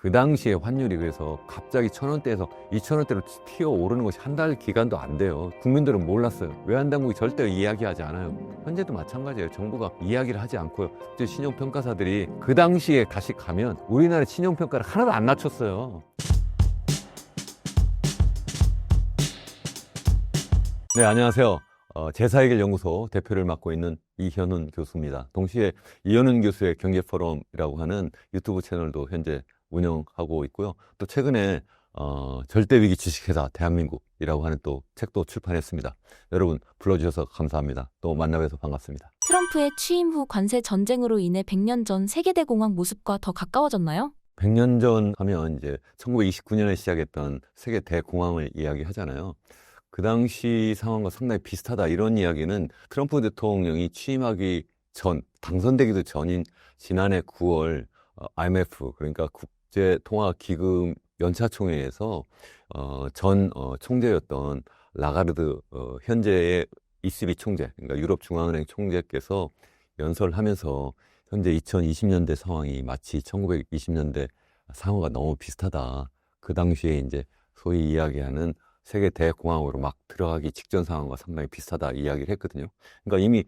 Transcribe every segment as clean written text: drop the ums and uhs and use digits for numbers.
그 당시에 환율이 그래서 갑자기 1,000원대에서 2,000원대로 튀어 오르는 것이 한 달 기간도 안 돼요. 국민들은 몰랐어요. 외환당국이 절대 이야기하지 않아요. 현재도 마찬가지예요. 정부가 이야기를 하지 않고요. 이제 신용평가사들이 그 당시에 다시 가면 우리나라 신용평가를 하나도 안 낮췄어요. 네, 안녕하세요. 제사해결연구소 대표를 맡고 있는 이현훈 교수입니다. 동시에 이현훈 교수의 경제포럼이라고 하는 유튜브 채널도 현재 운영하고 있고요. 또 최근에 절대위기 주식회사 대한민국이라고 하는 또 책도 출판했습니다. 여러분 불러주셔서 감사합니다. 또 만나뵈서 반갑습니다. 트럼프의 취임 후 관세 전쟁으로 인해 100년 전 세계대공황 모습과 더 가까워졌나요? 100년 전 하면 이제 1929년에 시작했던 세계 대공황을 이야기하잖아요. 그 당시 상황과 상당히 비슷하다 이런 이야기는 트럼프 대통령이 취임하기 전, 당선되기도 전인 지난해 9월 IMF 그러니까 국제통화기금 연차총회에서 전 총재였던 라가르드 현재의 ECB 총재, 그러니까 유럽중앙은행 총재께서 연설하면서 현재 2020년대 상황이 마치 1920년대 상황과 너무 비슷하다. 그 당시에 이제 소위 이야기하는 세계 대공황으로 막 들어가기 직전 상황과 상당히 비슷하다 이야기를 했거든요. 그러니까 이미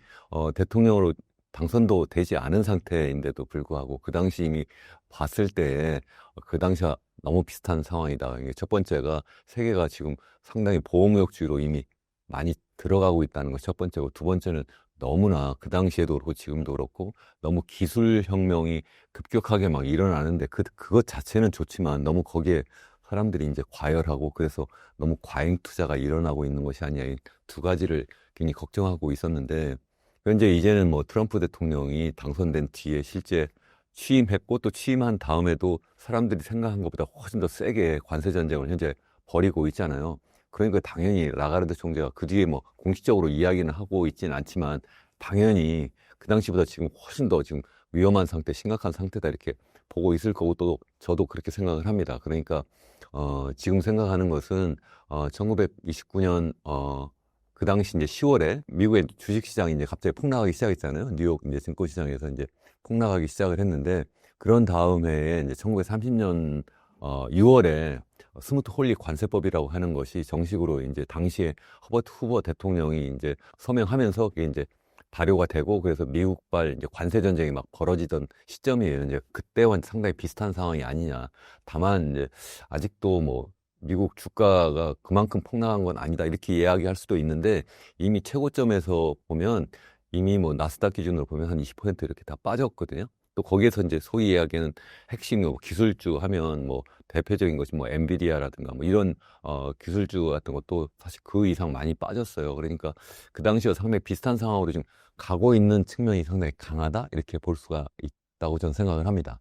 대통령으로 당선도 되지 않은 상태인데도 불구하고 그 당시 이미 봤을 때 그 당시와 너무 비슷한 상황이다. 첫 번째가 세계가 지금 상당히 보호무역주의로 이미 많이 들어가고 있다는 것이 첫 번째고, 두 번째는 너무나 그 당시에도 그렇고 지금도 그렇고 너무 기술혁명이 급격하게 막 일어나는데 그것 자체는 좋지만 너무 거기에 사람들이 이제 과열하고 그래서 너무 과잉 투자가 일어나고 있는 것이 아니냐, 이 두 가지를 굉장히 걱정하고 있었는데, 현재 이제는 뭐 트럼프 대통령이 당선된 뒤에 실제 취임했고 또 취임한 다음에도 사람들이 생각한 것보다 훨씬 더 세게 관세 전쟁을 현재 벌이고 있잖아요. 그러니까 당연히 라가르드 총재가 그 뒤에 뭐 공식적으로 이야기는 하고 있지는 않지만 당연히 그 당시보다 지금 훨씬 더 지금 위험한 상태, 심각한 상태다 이렇게 보고 있을 거고, 또 저도 그렇게 생각을 합니다. 그러니까 지금 생각하는 것은 1929년 그 당시 이제 10월에 미국의 주식시장이 이제 갑자기 폭락하기 시작했잖아요. 뉴욕 이제 증권시장에서 이제 폭락하기 시작을 했는데, 그런 다음 해에 이제 1930년 6월에 스무트 홀리 관세법이라고 하는 것이 정식으로 이제 당시에 허버트 후보 대통령이 이제 서명하면서 그게 이제 발효가 되고, 그래서 미국발 이제 관세 전쟁이 막 벌어지던 시점이에요. 이제 그때와 상당히 비슷한 상황이 아니냐. 다만 이제 아직도 뭐 미국 주가가 그만큼 폭락한 건 아니다 이렇게 이야기할 수도 있는데, 이미 최고점에서 보면 이미 뭐 나스닥 기준으로 보면 한 20% 이렇게 다 빠졌거든요. 또 거기에서 이제 소위 이야기하는 핵심 뭐 기술주 하면 뭐 대표적인 것이 뭐 엔비디아라든가 뭐 이런 기술주 같은 것도 사실 그 이상 많이 빠졌어요. 그러니까 그 당시와 상당히 비슷한 상황으로 지금 가고 있는 측면이 상당히 강하다 이렇게 볼 수가 있다고 저는 생각을 합니다.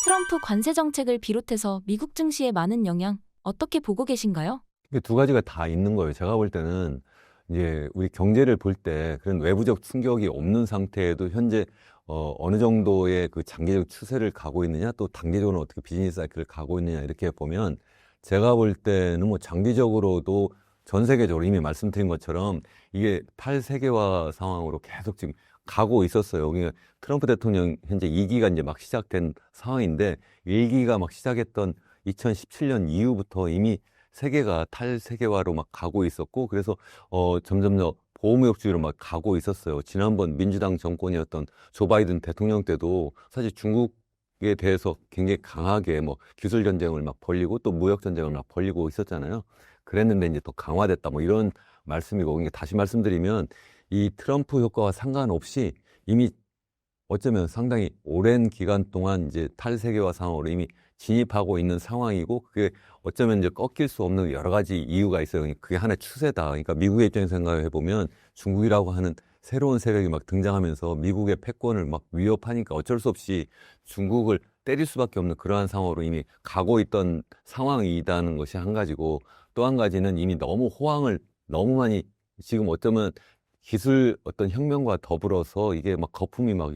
트럼프 관세 정책을 비롯해서 미국 증시에 많은 영향, 어떻게 보고 계신가요? 이게 두 가지가 다 있는 거예요. 제가 볼 때는 이제 우리 경제를 볼 때 그런 외부적 충격이 없는 상태에도 현재 어느 정도의 그 장기적 추세를 가고 있느냐, 또 단기적으로 어떻게 비즈니스 사이클을 가고 있느냐 이렇게 보면, 제가 볼 때는 뭐 장기적으로도 전 세계적으로 이미 말씀드린 것처럼 이게 탈세계화 상황으로 계속 지금 가고 있었어요. 그러니까 트럼프 대통령 현재 2기가 이제 막 시작된 상황인데, 1기가 막 시작했던 2017년 이후부터 이미 세계가 탈세계화로 막 가고 있었고, 그래서 점점 더 보호무역주의로 막 가고 있었어요. 지난번 민주당 정권이었던 조 바이든 대통령 때도 사실 중국에 대해서 굉장히 강하게 뭐 기술 전쟁을 막 벌이고 또 무역 전쟁을 막 벌이고 있었잖아요. 그랬는데 이제 더 강화됐다 뭐 이런 말씀이고, 그러니까 다시 말씀드리면 이 트럼프 효과와 상관없이 이미 어쩌면 상당히 오랜 기간 동안 이제 탈세계화 상황으로 이미 진입하고 있는 상황이고, 그게 어쩌면 이제 꺾일 수 없는 여러 가지 이유가 있어요. 그게 하나의 추세다. 그러니까 미국의 입장에서 생각해 보면 중국이라고 하는 새로운 세력이 막 등장하면서 미국의 패권을 막 위협하니까 어쩔 수 없이 중국을 때릴 수밖에 없는 그러한 상황으로 이미 가고 있던 상황이라는 것이 한 가지고, 또 한 가지는 이미 너무 호황을 너무 많이, 지금 어쩌면 기술 어떤 혁명과 더불어서 이게 막 거품이 막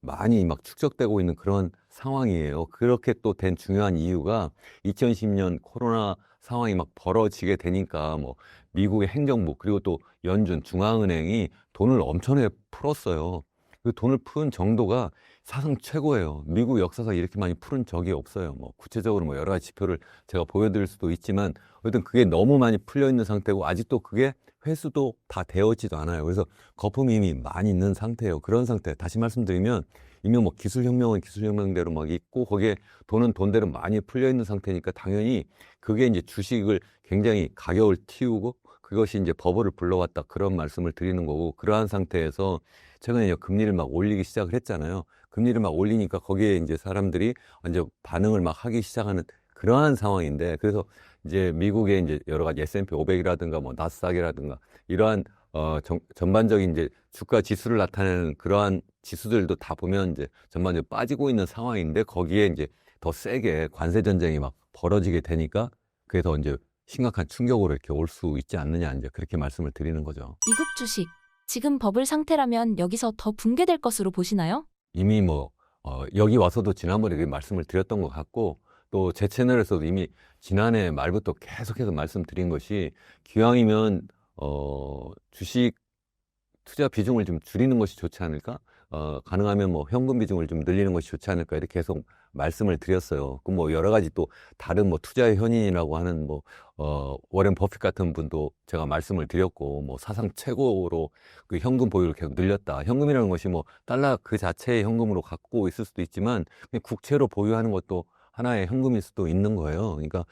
많이 막 축적되고 있는 그런 상황이에요. 그렇게 또 된 중요한 이유가 2020년 코로나 상황이 막 벌어지게 되니까 뭐 미국의 행정부 그리고 또 연준 중앙은행이 돈을 엄청나게 풀었어요. 그 돈을 푼 정도가 사상 최고예요. 미국 역사상 이렇게 많이 풀은 적이 없어요. 뭐 구체적으로 뭐 여러 가지 지표를 제가 보여드릴 수도 있지만 어쨌든 그게 너무 많이 풀려 있는 상태고 아직도 그게 회수도 다 되어지도 않아요. 그래서 거품이 이미 많이 있는 상태예요. 그런 상태. 다시 말씀드리면 이미 뭐 기술혁명은 기술혁명대로 막 있고 거기에 돈은 돈대로 많이 풀려 있는 상태니까 당연히 그게 이제 주식을 굉장히 가격을 틔우고 그것이 이제 버블을 불러왔다 그런 말씀을 드리는 거고 그러한 상태에서 최근에 이제 금리를 막 올리기 시작을 했잖아요. 금리를 막 올리니까 거기에 이제 사람들이 이제 반응을 막 하기 시작하는 그러한 상황인데 그래서 이제 미국의 이제 여러 가지 S&P 500이라든가 뭐 나스닥이라든가 이러한 전반적인 이제 주가 지수를 나타내는 그러한 지수들도 다 보면 이제 전반적으로 빠지고 있는 상황인데 거기에 이제 더 세게 관세 전쟁이 막 벌어지게 되니까 그게 더 이제 심각한 충격으로 이렇게 올 수 있지 않느냐 이제 그렇게 말씀을 드리는 거죠. 미국 주식. 지금 버블 상태라면 여기서 더 붕괴될 것으로 보시나요? 이미 뭐 여기 와서도 지난번에 그 말씀을 드렸던 것 같고 또 제 채널에서도 이미 지난해 말부터 계속해서 말씀드린 것이 기왕이면 주식 투자 비중을 좀 줄이는 것이 좋지 않을까? 가능하면 뭐 현금 비중을 좀 늘리는 것이 좋지 않을까? 이렇게 계속 말씀을 드렸어요. 그 뭐 여러 가지 또 다른 뭐 투자의 현인이라고 하는 뭐, 워렌 버핏 같은 분도 제가 말씀을 드렸고, 뭐 사상 최고로 그 현금 보유를 계속 늘렸다. 현금이라는 것이 뭐 달러 그 자체의 현금으로 갖고 있을 수도 있지만, 그냥 국채로 보유하는 것도 하나의 현금일 수도 있는 거예요. 그러니까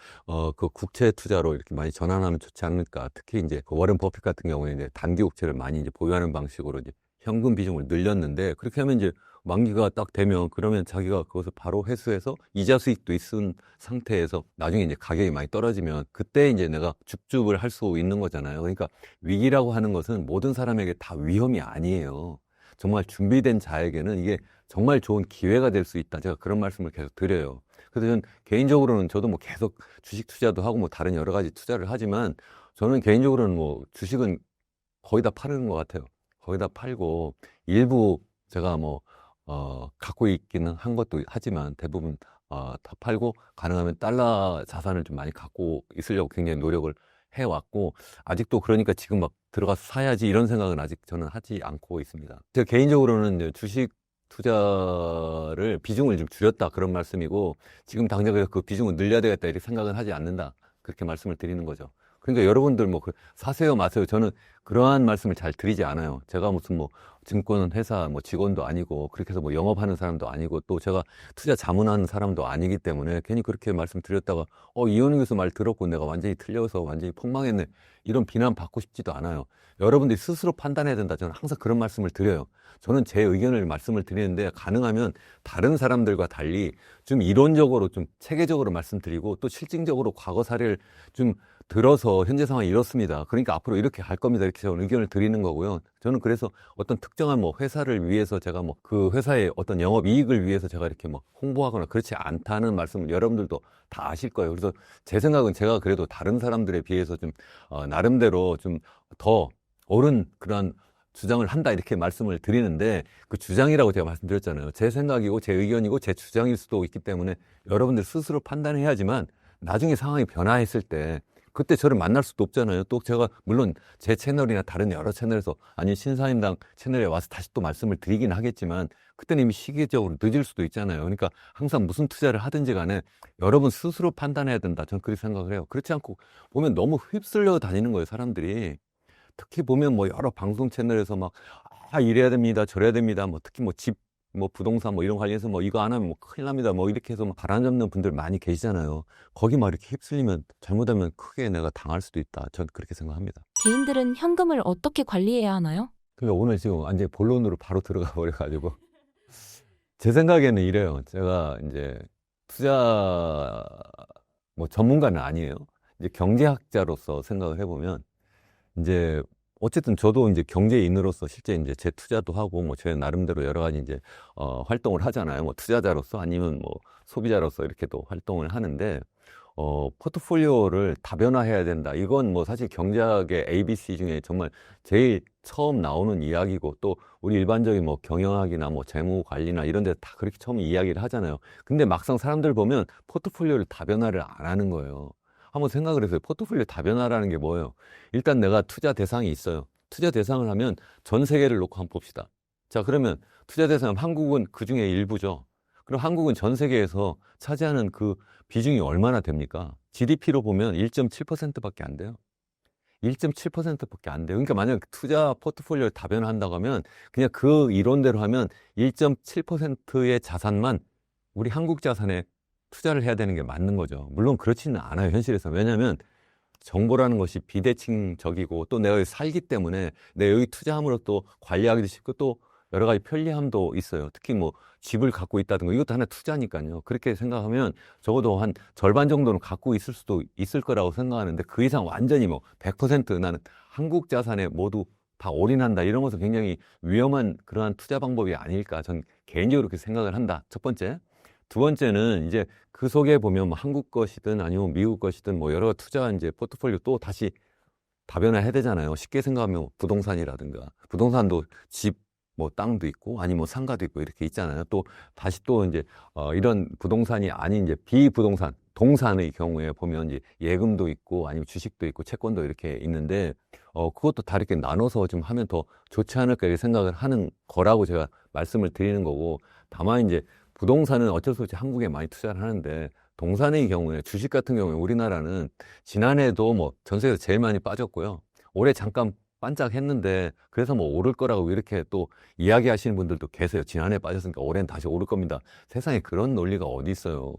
그 국채 투자로 이렇게 많이 전환하면 좋지 않을까. 특히 이제 그 워렌 버핏 같은 경우에 이제 단기 국채를 많이 이제 보유하는 방식으로 이제 현금 비중을 늘렸는데 그렇게 하면 이제 만기가 딱 되면 그러면 자기가 그것을 바로 회수해서 이자 수익도 있은 상태에서 나중에 이제 가격이 많이 떨어지면 그때 이제 내가 줍줍을 할 수 있는 거잖아요. 그러니까 위기라고 하는 것은 모든 사람에게 다 위험이 아니에요. 정말 준비된 자에게는 이게 정말 좋은 기회가 될 수 있다. 제가 그런 말씀을 계속 드려요. 그래서 저는 개인적으로는 저도 뭐 계속 주식 투자도 하고 뭐 다른 여러 가지 투자를 하지만 저는 개인적으로는 뭐 주식은 거의 다 파는 것 같아요. 거의 다 팔고 일부 제가 뭐 갖고 있기는 한 것도 하지만 대부분 다 팔고 가능하면 달러 자산을 좀 많이 갖고 있으려고 굉장히 노력을 해왔고 아직도 그러니까 지금 막 들어가서 사야지 이런 생각은 아직 저는 하지 않고 있습니다. 제가 개인적으로는 이제 주식 투자를 비중을 좀 줄였다 그런 말씀이고 지금 당장 그 비중을 늘려야 되겠다 이렇게 생각은 하지 않는다 그렇게 말씀을 드리는 거죠. 그러니까 여러분들 뭐 사세요 마세요 저는 그러한 말씀을 잘 드리지 않아요. 제가 무슨 뭐 증권 회사 뭐 직원도 아니고 그렇게 해서 뭐 영업하는 사람도 아니고 또 제가 투자 자문하는 사람도 아니기 때문에 괜히 그렇게 말씀드렸다가 이현우 교수 말 들었고 내가 완전히 틀려서 완전히 폭망했네 이런 비난 받고 싶지도 않아요. 여러분들이 스스로 판단해야 된다. 저는 항상 그런 말씀을 드려요. 저는 제 의견을 말씀을 드리는데 가능하면 다른 사람들과 달리 좀 이론적으로 좀 체계적으로 말씀드리고 또 실증적으로 과거 사례를 좀 들어서 현재 상황이 이렇습니다. 그러니까 앞으로 이렇게 갈 겁니다. 이렇게 저는 의견을 드리는 거고요. 저는 그래서 어떤 특정한 뭐 회사를 위해서 제가 뭐 그 회사의 어떤 영업 이익을 위해서 제가 이렇게 뭐 홍보하거나 그렇지 않다는 말씀을 여러분들도 다 아실 거예요. 그래서 제 생각은 제가 그래도 다른 사람들에 비해서 좀 나름대로 좀 더 옳은 그런 주장을 한다 이렇게 말씀을 드리는데 그 주장이라고 제가 말씀드렸잖아요. 제 생각이고 제 의견이고 제 주장일 수도 있기 때문에 여러분들 스스로 판단해야지만 나중에 상황이 변화했을 때 그때 저를 만날 수도 없잖아요. 또 제가 물론 제 채널이나 다른 여러 채널에서 아니 신사임당 채널에 와서 다시 또 말씀을 드리긴 하겠지만 그때는 이미 시기적으로 늦을 수도 있잖아요. 그러니까 항상 무슨 투자를 하든지 간에 여러분 스스로 판단해야 된다. 저는 그렇게 생각을 해요. 그렇지 않고 보면 너무 휩쓸려 다니는 거예요. 사람들이. 특히 보면 뭐 여러 방송 채널에서 막 이래야 됩니다. 저래야 됩니다. 뭐 특히 뭐 집, 뭐 부동산 뭐 이런 관련해서 뭐 이거 안 하면 뭐 큰일 납니다. 뭐 이렇게 해서 막 바람 잡는 분들 많이 계시잖아요. 거기 막 이렇게 휩쓸리면 잘못하면 크게 내가 당할 수도 있다. 저는 그렇게 생각합니다. 개인들은 현금을 어떻게 관리해야 하나요? 그러니까 오늘 지금 완전히 본론으로 바로 들어가 버려가지고 제 생각에는 이래요. 제가 이제 투자 뭐 전문가는 아니에요. 이제 경제학자로서 생각을 해보면 이제 어쨌든 저도 이제 경제인으로서 실제 이제 제 투자도 하고 뭐 제 나름대로 여러 가지 이제 활동을 하잖아요. 뭐 투자자로서 아니면 뭐 소비자로서 이렇게 또 활동을 하는데 포트폴리오를 다변화해야 된다. 이건 뭐 사실 경제학의 ABC 중에 정말 제일 처음 나오는 이야기고 또 우리 일반적인 뭐 경영학이나 뭐 재무 관리나 이런 데 다 그렇게 처음 이야기를 하잖아요. 근데 막상 사람들 보면 포트폴리오를 다변화를 안 하는 거예요. 한번 생각을 해서요. 포트폴리오 다변화라는 게 뭐예요? 일단 내가 투자 대상이 있어요. 투자 대상을 하면 전 세계를 놓고 한번 봅시다. 자, 그러면 투자 대상 한국은 그 중에 일부죠. 그럼 한국은 전 세계에서 차지하는 그 비중이 얼마나 됩니까? GDP로 보면 1.7%밖에 안 돼요. 1.7%밖에 안 돼요. 그러니까 만약 투자 포트폴리오를 다변화한다고 하면 그냥 그 이론대로 하면 1.7%의 자산만 우리 한국 자산에 투자를 해야 되는 게 맞는 거죠. 물론 그렇지는 않아요, 현실에서. 왜냐하면 정보라는 것이 비대칭적이고 또 내가 여기 살기 때문에 내가 여기 투자함으로 또 관리하기도 쉽고 또 여러 가지 편리함도 있어요. 특히 뭐 집을 갖고 있다든가 이것도 하나 투자니까요. 그렇게 생각하면 적어도 한 절반 정도는 갖고 있을 수도 있을 거라고 생각하는데 그 이상 완전히 뭐 100% 나는 한국 자산에 모두 다 올인한다 이런 것은 굉장히 위험한 그러한 투자 방법이 아닐까 전 개인적으로 그렇게 생각을 한다. 첫 번째. 두 번째는 이제 그 속에 보면 뭐 한국 것이든 아니면 미국 것이든 뭐 여러 투자 이제 포트폴리오 또 다시 다변화해야 되잖아요. 쉽게 생각하면 부동산이라든가 부동산도 집 뭐 땅도 있고 아니 뭐 상가도 있고 이렇게 있잖아요. 또 다시 또 이제 이런 부동산이 아닌 이제 비부동산 동산의 경우에 보면 이제 예금도 있고 아니면 주식도 있고 채권도 이렇게 있는데 그것도 다 이렇게 나눠서 좀 하면 더 좋지 않을까 이렇게 생각을 하는 거라고 제가 말씀을 드리는 거고 다만 이제 부동산은 어쩔 수 없이 한국에 많이 투자를 하는데 동산의 경우에 주식 같은 경우에 우리나라는 지난해도 뭐 전 세계에서 제일 많이 빠졌고요. 올해 잠깐 반짝했는데 그래서 뭐 오를 거라고 이렇게 또 이야기하시는 분들도 계세요. 지난해 빠졌으니까 올해는 다시 오를 겁니다. 세상에 그런 논리가 어디 있어요.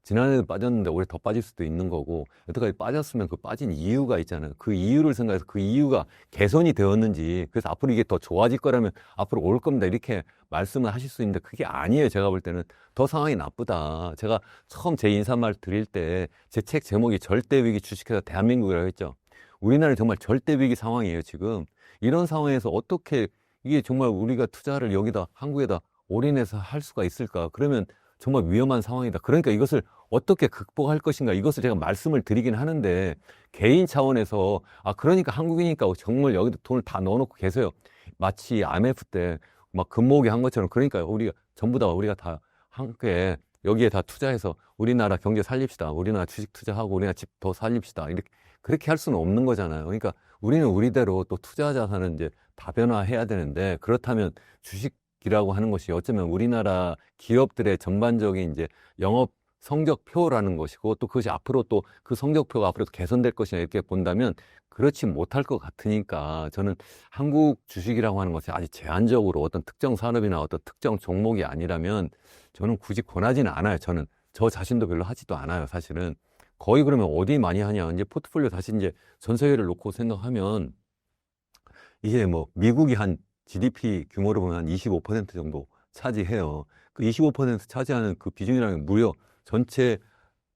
지난해도 빠졌는데 올해 더 빠질 수도 있는 거고 여태까지 빠졌으면 그 빠진 이유가 있잖아요. 그 이유를 생각해서 그 이유가 개선이 되었는지 그래서 앞으로 이게 더 좋아질 거라면 앞으로 올 겁니다. 이렇게 말씀을 하실 수 있는데 그게 아니에요. 제가 볼 때는 더 상황이 나쁘다. 제가 처음 제 인사말 드릴 때 제 책 제목이 절대위기 주식회사 대한민국이라고 했죠. 우리나라는 정말 절대위기 상황이에요, 지금. 이런 상황에서 어떻게 이게 정말 우리가 투자를 여기다, 한국에다 올인해서 할 수가 있을까? 그러면 정말 위험한 상황이다. 그러니까 이것을 어떻게 극복할 것인가? 이것을 제가 말씀을 드리긴 하는데, 개인 차원에서, 그러니까 한국이니까 정말 여기다 돈을 다 넣어놓고 계세요. 마치 IMF 때 막 금모으기 한 것처럼. 그러니까 우리가 전부 다 우리가 다 함께 여기에 다 투자해서 우리나라 경제 살립시다. 우리나라 주식 투자하고 우리나라 집 더 살립시다. 이렇게 그렇게 할 수는 없는 거잖아요. 그러니까 우리는 우리대로 또 투자 자산은 이제 다변화해야 되는데 그렇다면 주식이라고 하는 것이 어쩌면 우리나라 기업들의 전반적인 이제 영업 성적표라는 것이고 또 그것이 앞으로 또 그 성적표가 앞으로 개선될 것이냐 이렇게 본다면 그렇지 못할 것 같으니까 저는 한국 주식이라고 하는 것이 아직 제한적으로 어떤 특정 산업이나 어떤 특정 종목이 아니라면 저는 굳이 권하지는 않아요. 저는 저 자신도 별로 하지도 않아요. 사실은 거의 그러면 어디 많이 하냐 이제 포트폴리오 다시 이제 전 세계를 놓고 생각하면 이제 뭐 미국이 한 GDP 규모로 보면 한 25% 정도 차지해요. 그 25% 차지하는 그 비중이라는 게 무려 전체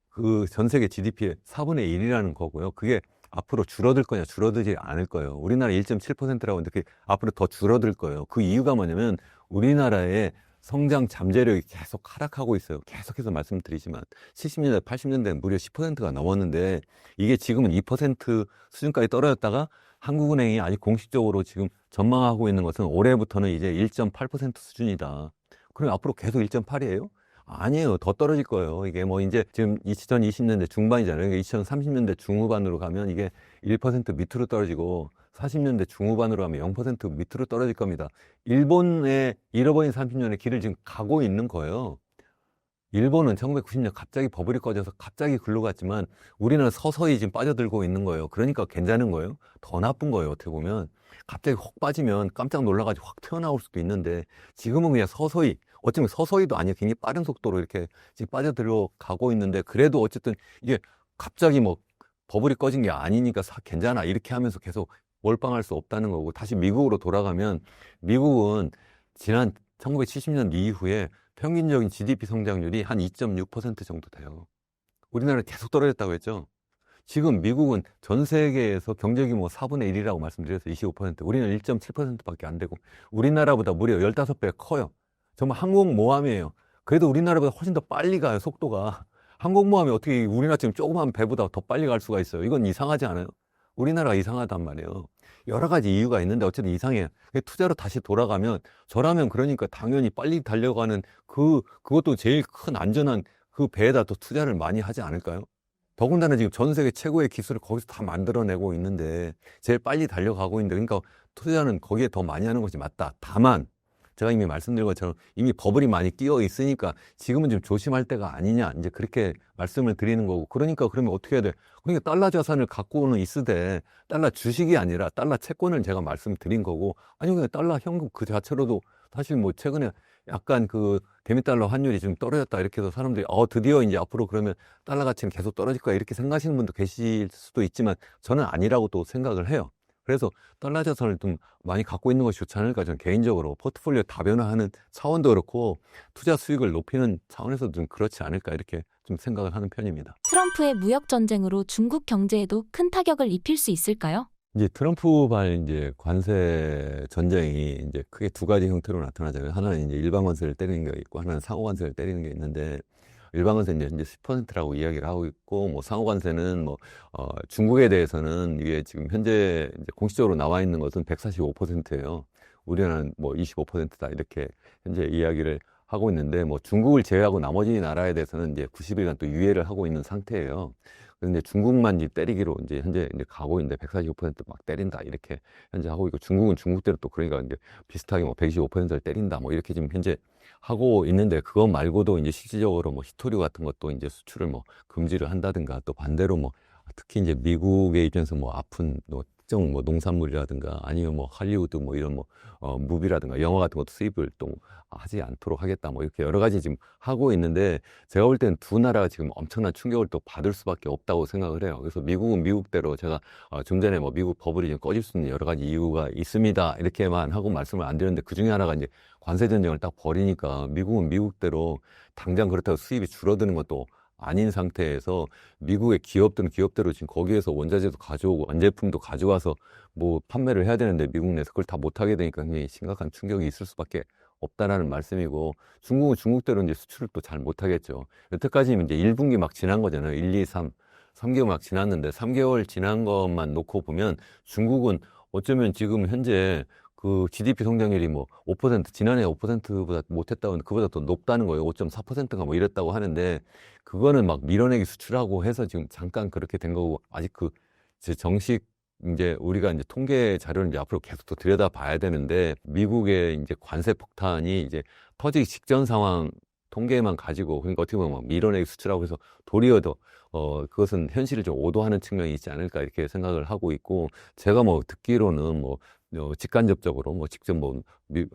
그 전 세계 GDP의 4분의 1이라는 거고요. 그게 앞으로 줄어들 거냐 줄어들지 않을 거예요. 우리나라 1.7%라고 하는데 그게 앞으로 더 줄어들 거예요. 그 이유가 뭐냐면 우리나라의 성장 잠재력이 계속 하락하고 있어요. 계속해서 말씀드리지만 70년대, 80년대는 무려 10%가 넘었는데 이게 지금은 2% 수준까지 떨어졌다가 한국은행이 아직 공식적으로 지금 전망하고 있는 것은 올해부터는 이제 1.8% 수준이다. 그럼 앞으로 계속 1.8이에요? 아니에요. 더 떨어질 거예요. 이게 뭐 이제 지금 2020년대 중반이잖아요. 2030년대 중후반으로 가면 이게 1% 밑으로 떨어지고 40년대 중후반으로 가면 0% 밑으로 떨어질 겁니다. 일본의 잃어버린 30년의 길을 지금 가고 있는 거예요. 일본은 1990년 갑자기 버블이 꺼져서 갑자기 글로 갔지만 우리는 서서히 지금 빠져들고 있는 거예요. 그러니까 괜찮은 거예요. 더 나쁜 거예요. 어떻게 보면. 갑자기 확 빠지면 깜짝 놀라가지고 확 튀어나올 수도 있는데 지금은 그냥 서서히 어쩌면 서서히도 아니에요. 굉장히 빠른 속도로 이렇게 지금 빠져들어 가고 있는데 그래도 어쨌든 이게 갑자기 뭐 버블이 꺼진 게 아니니까 괜찮아 이렇게 하면서 계속 몰빵할 수 없다는 거고 다시 미국으로 돌아가면 미국은 지난 1970년 이후에 평균적인 GDP 성장률이 한 2.6% 정도 돼요. 우리나라는 계속 떨어졌다고 했죠. 지금 미국은 전 세계에서 경제 규모 4분의 1이라고 말씀드렸어요. 25%. 우리는 1.7%밖에 안 되고 우리나라보다 무려 15배 커요. 정말 항공모함이에요. 그래도 우리나라보다 훨씬 더 빨리 가요. 속도가. 항공모함이 어떻게 우리나라 지금 조그만 배보다 더 빨리 갈 수가 있어요. 이건 이상하지 않아요? 우리나라가 이상하단 말이에요. 여러 가지 이유가 있는데 어쨌든 이상해요. 투자로 다시 돌아가면 저라면 그러니까 당연히 빨리 달려가는 그것도 제일 큰 안전한 그 배에다 또 투자를 많이 하지 않을까요? 더군다나 지금 전 세계 최고의 기술을 거기서 다 만들어내고 있는데 제일 빨리 달려가고 있는데 그러니까 투자는 거기에 더 많이 하는 것이 맞다. 다만 제가 이미 말씀드린 것처럼 이미 버블이 많이 끼어 있으니까 지금은 좀 조심할 때가 아니냐 이제 그렇게 말씀을 드리는 거고 그러니까 그러면 어떻게 해야 돼? 그러니까 달러 자산을 갖고는 있으되 달러 주식이 아니라 달러 채권을 제가 말씀드린 거고 아니 그냥 달러 현금 그 자체로도 사실 뭐 최근에 약간 그 대미달러 환율이 좀 떨어졌다 이렇게 해서 사람들이 드디어 이제 앞으로 그러면 달러 가치는 계속 떨어질 거야 이렇게 생각하시는 분도 계실 수도 있지만 저는 아니라고 또 생각을 해요. 그래서 달러 자산을 좀 많이 갖고 있는 것이 좋지 않을까 저는 개인적으로 포트폴리오 다변화하는 차원도 그렇고 투자 수익을 높이는 차원에서도 좀 그렇지 않을까 이렇게 좀 생각을 하는 편입니다. 트럼프의 무역 전쟁으로 중국 경제에도 큰 타격을 입힐 수 있을까요? 이제 트럼프발 이제 관세 전쟁이 이제 크게 두 가지 형태로 나타나잖아요. 하나는 이제 일반 관세를 때리는 게 있고 하나는 상호 관세를 때리는 게 있는데 일반 관세는 이제 10%라고 이야기를 하고 있고 뭐 상호 관세는 중국에 대해서는 이게 지금 현재 이제 공식적으로 나와 있는 것은 145%예요. 우리나라는 뭐 25%다 이렇게 현재 이야기를 하고 있는데 뭐 중국을 제외하고 나머지 나라에 대해서는 이제 90일간 또 유예를 하고 있는 상태예요. 그런데 중국만 이제 때리기로 이제 현재 이제 가고 있는데 145%막 때린다 이렇게 현재 하고 있고 중국은 중국대로 또 그러니까 이제 비슷하게 뭐 125%를 때린다 뭐 이렇게 지금 현재 하고 있는데 그거 말고도 이제 실질적으로 뭐 히토류 같은 것도 이제 수출을 뭐 금지를 한다든가 또 반대로 뭐 특히 이제 미국의 입장에서 뭐 아픈 뭐 특정 뭐 농산물이라든가 아니면 뭐 할리우드 뭐 이런 무비라든가 영화 같은 것도 수입을 또 하지 않도록 하겠다 뭐 이렇게 여러 가지 지금 하고 있는데 제가 볼 때는 두 나라가 지금 엄청난 충격을 또 받을 수밖에 없다고 생각을 해요. 그래서 미국은 미국대로 제가 좀 전에 뭐 미국 버블이 좀 꺼질 수 있는 여러 가지 이유가 있습니다. 이렇게만 하고 말씀을 안 드렸는데 그 중에 하나가 이제 관세 전쟁을 딱 벌이니까 미국은 미국대로 당장 그렇다고 수입이 줄어드는 것도 아닌 상태에서 미국의 기업들은 기업대로 지금 거기에서 원자재도 가져오고 완제품도 가져와서 뭐 판매를 해야 되는데 미국 내에서 그걸 다 못하게 되니까 굉장히 심각한 충격이 있을 수밖에 없다라는 말씀이고 중국은 중국대로 이제 수출을 또 잘 못하겠죠. 여태까지는 이제 1분기 막 지난 거잖아요. 1, 2, 3개월 막 지났는데 3개월 지난 것만 놓고 보면 중국은 어쩌면 지금 현재 그 GDP 성장률이 뭐 5%, 지난해 5%보다 못했다고 그보다 더 높다는 거예요. 5.4%가 뭐 이랬다고 하는데 그거는 막 밀어내기 수출하고 해서 지금 잠깐 그렇게 된 거고 아직 그 정식 이제 우리가 이제 통계 자료를 이제 앞으로 계속 또 들여다 봐야 되는데 미국의 이제 관세 폭탄이 이제 터지기 직전 상황 통계만 가지고 그러니까 어떻게 보면 막 밀어내기 수출하고 해서 도리어 더 그것은 현실을 좀 오도하는 측면이 있지 않을까 이렇게 생각을 하고 있고 제가 뭐 듣기로는 뭐 직간접적으로 뭐 직접 뭐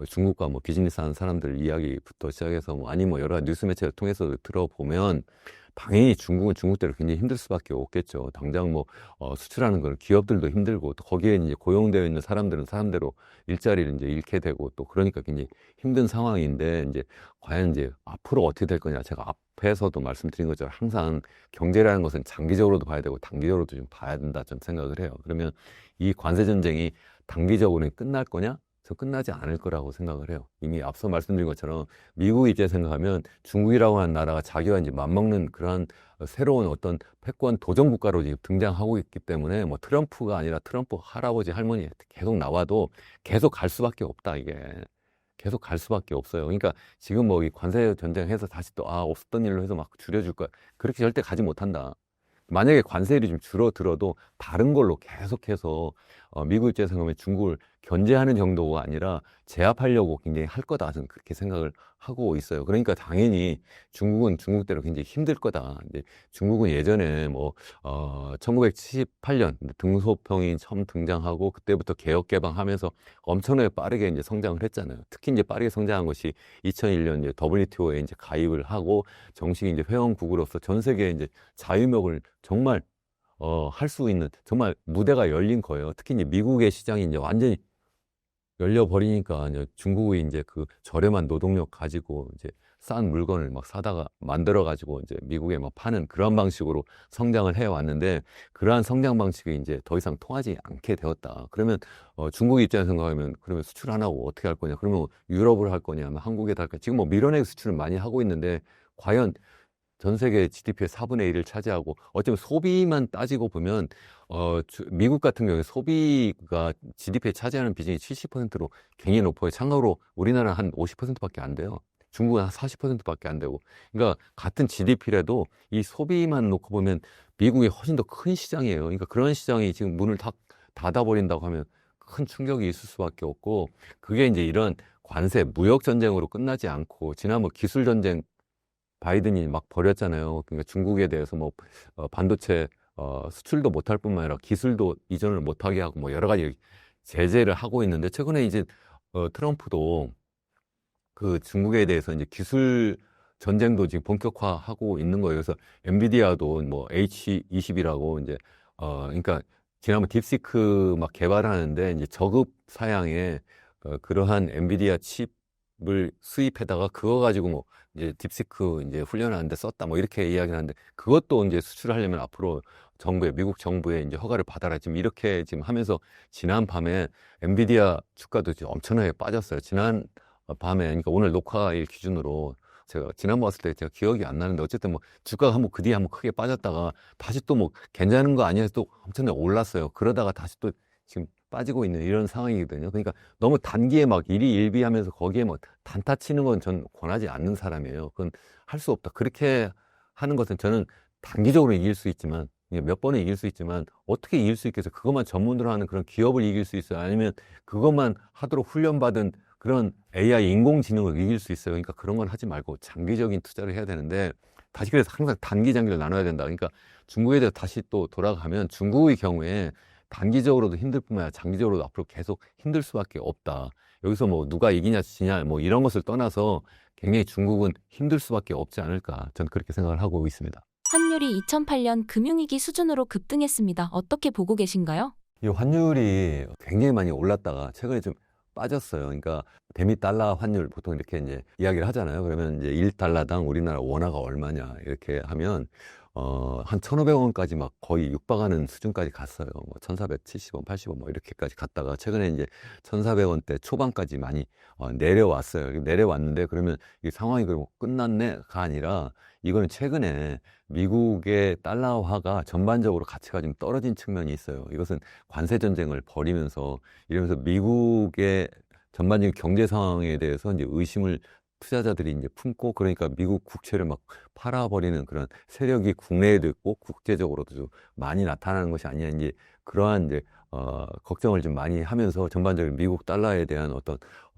중국과 뭐 비즈니스 하는 사람들 이야기부터 시작해서 뭐 아니 뭐 여러 뉴스 매체를 통해서 들어보면 당연히 중국은 중국대로 굉장히 힘들 수밖에 없겠죠. 당장 뭐 수출하는 걸 기업들도 힘들고 또 거기에 이제 고용되어 있는 사람들은 사람대로 일자리를 이제 잃게 되고 또 그러니까 굉장히 힘든 상황인데 이제 과연 이제 앞으로 어떻게 될 거냐 제가 앞에서도 말씀드린 것처럼 항상 경제라는 것은 장기적으로도 봐야 되고 단기적으로도 좀 봐야 된다 좀 생각을 해요. 그러면 이 관세 전쟁이 단기적으로는 끝날 거냐? 저 끝나지 않을 거라고 생각을 해요. 이미 앞서 말씀드린 것처럼 미국 입장에 생각하면 중국이라고 하는 나라가 자기와 이제 맞먹는 그러한 새로운 어떤 패권 도전 국가로 지금 등장하고 있기 때문에 뭐 트럼프가 아니라 트럼프 할아버지 할머니 계속 나와도 계속 갈 수밖에 없다 이게. 계속 갈 수밖에 없어요. 그러니까 지금 뭐 이 관세 전쟁해서 다시 또 없었던 일로 해서 막 줄여줄 거야. 그렇게 절대 가지 못한다. 만약에 관세율이 좀 줄어들어도 다른 걸로 계속해서 미국 입장에서 생각하면 중국을 견제하는 정도가 아니라 제압하려고 굉장히 할 거다. 저는 그렇게 생각을 하고 있어요. 그러니까 당연히 중국은 중국대로 굉장히 힘들 거다. 근데 중국은 예전에 1978년 등소평이 처음 등장하고 그때부터 개혁 개방하면서 엄청나게 빠르게 이제 성장을 했잖아요. 특히 이제 빠르게 성장한 것이 2001년 이제 WTO에 이제 가입을 하고 정식 이제 회원국으로서 전 세계에 이제 자유무역을 정말 할 수 있는 정말 무대가 열린 거예요. 특히 이제 미국의 시장이 이제 완전히 열려버리니까 이제 중국이 이제 그 저렴한 노동력 가지고 이제 싼 물건을 막 사다가 만들어 가지고 이제 미국에 막 파는 그런 방식으로 성장을 해 왔는데 그러한 성장 방식이 이제 더 이상 통하지 않게 되었다. 그러면 중국 입장에서 생각하면 그러면 수출 안 하고 어떻게 할 거냐? 그러면 유럽을 할 거냐? 한국에다 할 거냐? 지금 뭐 밀어내기 수출을 많이 하고 있는데 과연 전 세계 GDP의 4분의 1을 차지하고 어쩌면 소비만 따지고 보면 미국 같은 경우에 소비가 GDP에 차지하는 비중이 70%로 굉장히 높아요. 참고로 우리나라는 한 50%밖에 안 돼요. 중국은 한 40%밖에 안 되고. 그러니까 같은 GDP라도 이 소비만 놓고 보면 미국이 훨씬 더 큰 시장이에요. 그러니까 그런 시장이 지금 문을 닫아버린다고 하면 큰 충격이 있을 수밖에 없고 그게 이제 이런 관세, 무역 전쟁으로 끝나지 않고 지난 뭐 기술 전쟁 바이든이 막 벌였잖아요. 그러니까 중국에 대해서 뭐 반도체 수출도 못할 뿐만 아니라 기술도 이전을 못하게 하고 뭐 여러 가지 제재를 하고 있는데 최근에 이제 트럼프도 그 중국에 대해서 이제 기술 전쟁도 지금 본격화하고 있는 거예요. 그래서 엔비디아도 뭐 H20이라고 이제 그러니까 지난번 딥시크 막 개발하는데 이제 저급 사양의 그러한 엔비디아 칩을 수입해다가 그거 가지고 뭐 이제 딥시크 이제 훈련하는데 썼다 뭐 이렇게 이야기를 하는데 그것도 이제 수출하려면 앞으로 미국 정부의 이제 허가를 받아라 지금 이렇게 지금 하면서 지난 밤에 엔비디아 주가도 지금 엄청나게 빠졌어요. 지난 밤에 그러니까 오늘 녹화일 기준으로 제가 지난번 왔을 때 제가 기억이 안 나는데 어쨌든 뭐 주가가 한번 그 뒤에 한번 크게 빠졌다가 다시 또 뭐 괜찮은 거 아니야 해서 또 엄청나게 올랐어요. 그러다가 다시 또 지금 빠지고 있는 이런 상황이거든요. 그러니까 너무 단기에 막 일희일비하면서 거기에 뭐 단타 치는 건 전 권하지 않는 사람이에요. 그건 할 수 없다. 그렇게 하는 것은 저는 단기적으로 이길 수 있지만 몇 번은 이길 수 있지만 어떻게 이길 수 있겠어요? 그것만 전문으로 하는 그런 기업을 이길 수 있어요? 아니면 그것만 하도록 훈련받은 그런 AI 인공지능을 이길 수 있어요. 그러니까 그런 건 하지 말고 장기적인 투자를 해야 되는데 다시 그래서 항상 단기 장기를 나눠야 된다. 그러니까 중국에 대해서 다시 또 돌아가면 중국의 경우에 단기적으로도 힘들 뿐만 아니라 장기적으로도 앞으로 계속 힘들 수밖에 없다. 여기서 뭐 누가 이기냐 지냐 뭐 이런 것을 떠나서 굉장히 중국은 힘들 수밖에 없지 않을까. 저는 그렇게 생각을 하고 있습니다. 환율이 2008년 금융위기 수준으로 급등했습니다. 어떻게 보고 계신가요? 이 환율이 굉장히 많이 올랐다가 최근에 좀 빠졌어요. 그러니까 대미 달러 환율 보통 이렇게 이제 이야기를 하잖아요. 그러면 이제 1달러당 우리나라 원화가 얼마냐 이렇게 하면 한 1,500원까지 막 거의 육박하는 수준까지 갔어요. 뭐 1,470원, 80원 뭐 이렇게까지 갔다가 최근에 이제 1,400원대 초반까지 많이 내려왔어요. 내려왔는데 그러면 이 상황이 그럼 끝났네가 아니라 이거는 최근에 미국의 달러화가 전반적으로 가치가 좀 떨어진 측면이 있어요. 이것은 관세 전쟁을 벌이면서 이러면서 미국의 전반적인 경제 상황에 대해서 이제 의심을 투자자들이 이제 품고 그러니까 미국 국채를 막 팔아버리는 그런 세력이 국내에도 있고 국제적으로도 좀 많이 나타나는 것이 아니냐 이제 그러한 이제 걱정을 좀 많이 하면서 전반적인 미국 달러에 대한 어떤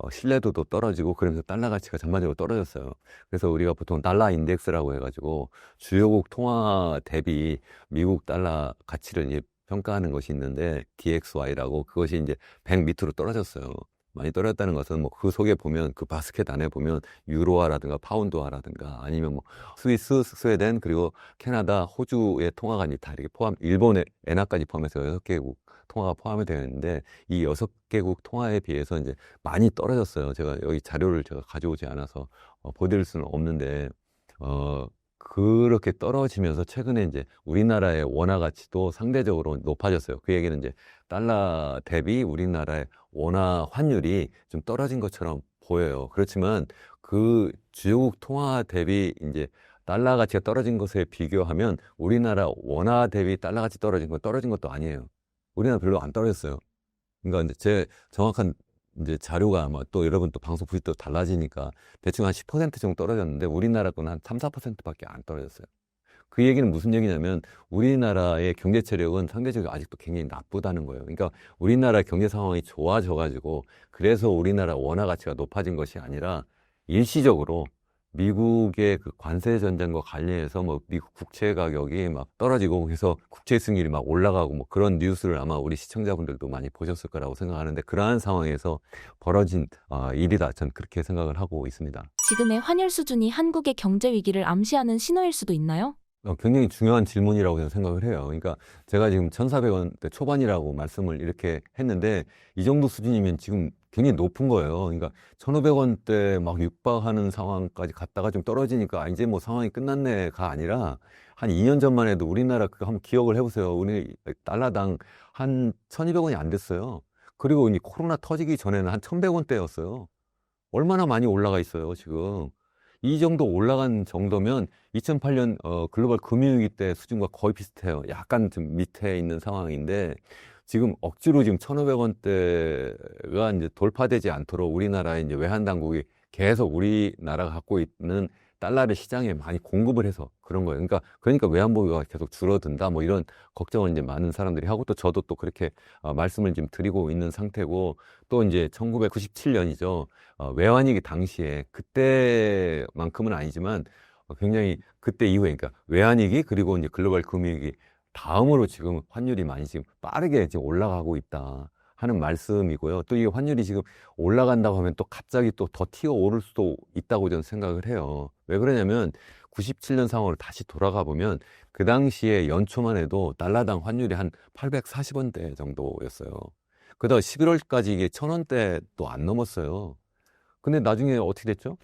신뢰도도 떨어지고 그러면서 달러 가치가 전반적으로 떨어졌어요. 그래서 우리가 보통 달러 인덱스라고 해가지고 주요국 통화 대비 미국 달러 가치를 이제 평가하는 것이 있는데 DXY라고 그것이 이제 100 밑으로 떨어졌어요. 많이 떨어졌다는 것은 뭐 그 속에 보면 그 바스켓 안에 보면 유로화라든가 파운드화라든가 아니면 뭐 스위스, 스웨덴 그리고 캐나다, 호주의 통화가 다 이렇게 일본의 엔화까지 포함해서 6개국 통화가 포함이 되어 있는데 이 6개국 통화에 비해서 이제 많이 떨어졌어요. 제가 여기 자료를 제가 가져오지 않아서 보여드릴 수는 없는데 그렇게 떨어지면서 최근에 이제 우리나라의 원화 가치도 상대적으로 높아졌어요. 그 얘기는 이제 달러 대비 우리나라의 원화 환율이 좀 떨어진 것처럼 보여요. 그렇지만 그 주요국 통화 대비 이제 달러 가치가 떨어진 것에 비교하면 우리나라 원화 대비 달러 가치 떨어진 것도 아니에요. 우리나라 별로 안 떨어졌어요. 그러니까 이제 제 정확한 이제 자료가 아마 또 여러분 또 방송 부위 또 달라지니까 대충 한 10% 정도 떨어졌는데 우리나라 거는 한 3, 4%밖에 안 떨어졌어요. 그 얘기는 무슨 얘기냐면 우리나라의 경제 체력은 상대적으로 아직도 굉장히 나쁘다는 거예요. 그러니까 우리나라 경제 상황이 좋아져가지고 그래서 우리나라 원화 가치가 높아진 것이 아니라 일시적으로 미국의 그 관세 전쟁과 관련해서 뭐 미국 국채 가격이 막 떨어지고 그래서 국채 수익률이 막 올라가고 뭐 그런 뉴스를 아마 우리 시청자분들도 많이 보셨을 거라고 생각하는데 그러한 상황에서 벌어진 일이다. 전 그렇게 생각을 하고 있습니다. 지금의 환율 수준이 한국의 경제 위기를 암시하는 신호일 수도 있나요? 굉장히 중요한 질문이라고 저는 생각을 해요. 그러니까 제가 지금 1,400원대 초반이라고 말씀을 이렇게 했는데 이 정도 수준이면 지금 굉장히 높은 거예요. 그러니까 1,500원대 막 육박하는 상황까지 갔다가 좀 떨어지니까 이제 뭐 상황이 끝났네가 아니라 한 2년 전만 해도 우리나라 그거 한번 기억을 해보세요. 우리 달러당 한 1,200원이 안 됐어요. 그리고 이 코로나 터지기 전에는 한 1,100원대였어요. 얼마나 많이 올라가 있어요, 지금. 이 정도 올라간 정도면 2008년 글로벌 금융위기 때 수준과 거의 비슷해요. 약간 좀 밑에 있는 상황인데 지금 억지로 지금 1,500원대가 이제 돌파되지 않도록 우리나라의 이제 외환 당국이 계속 우리나라가 갖고 있는 달러를 시장에 많이 공급을 해서 그런 거예요. 그러니까 외환보유가 계속 줄어든다. 뭐 이런 걱정을 이제 많은 사람들이 하고 또 저도 또 그렇게 말씀을 지금 드리고 있는 상태고 또 이제 1997년이죠. 외환위기 당시에 그때만큼은 아니지만 굉장히 그때 이후에 그러니까 외환위기 그리고 이제 글로벌 금융위기 다음으로 지금 환율이 많이 지금 빠르게 지금 올라가고 있다 하는 말씀이고요. 또 이 환율이 지금 올라간다고 하면 또 갑자기 또 더 튀어 오를 수도 있다고 저는 생각을 해요. 왜 그러냐면 97년 상황으로 다시 돌아가 보면 그 당시에 연초만 해도 달러당 환율이 한 840원대 정도였어요. 그러다가 11월까지 이게 1000원대도 안 넘었어요. 근데 나중에 어떻게 됐죠?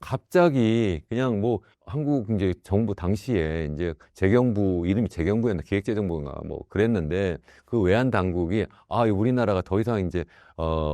갑자기 그냥 뭐 한국 이제 정부 당시에 이제 재경부 이름이 재경부였나 기획재정부인가 뭐 그랬는데 그 외환 당국이 우리나라가 더 이상 이제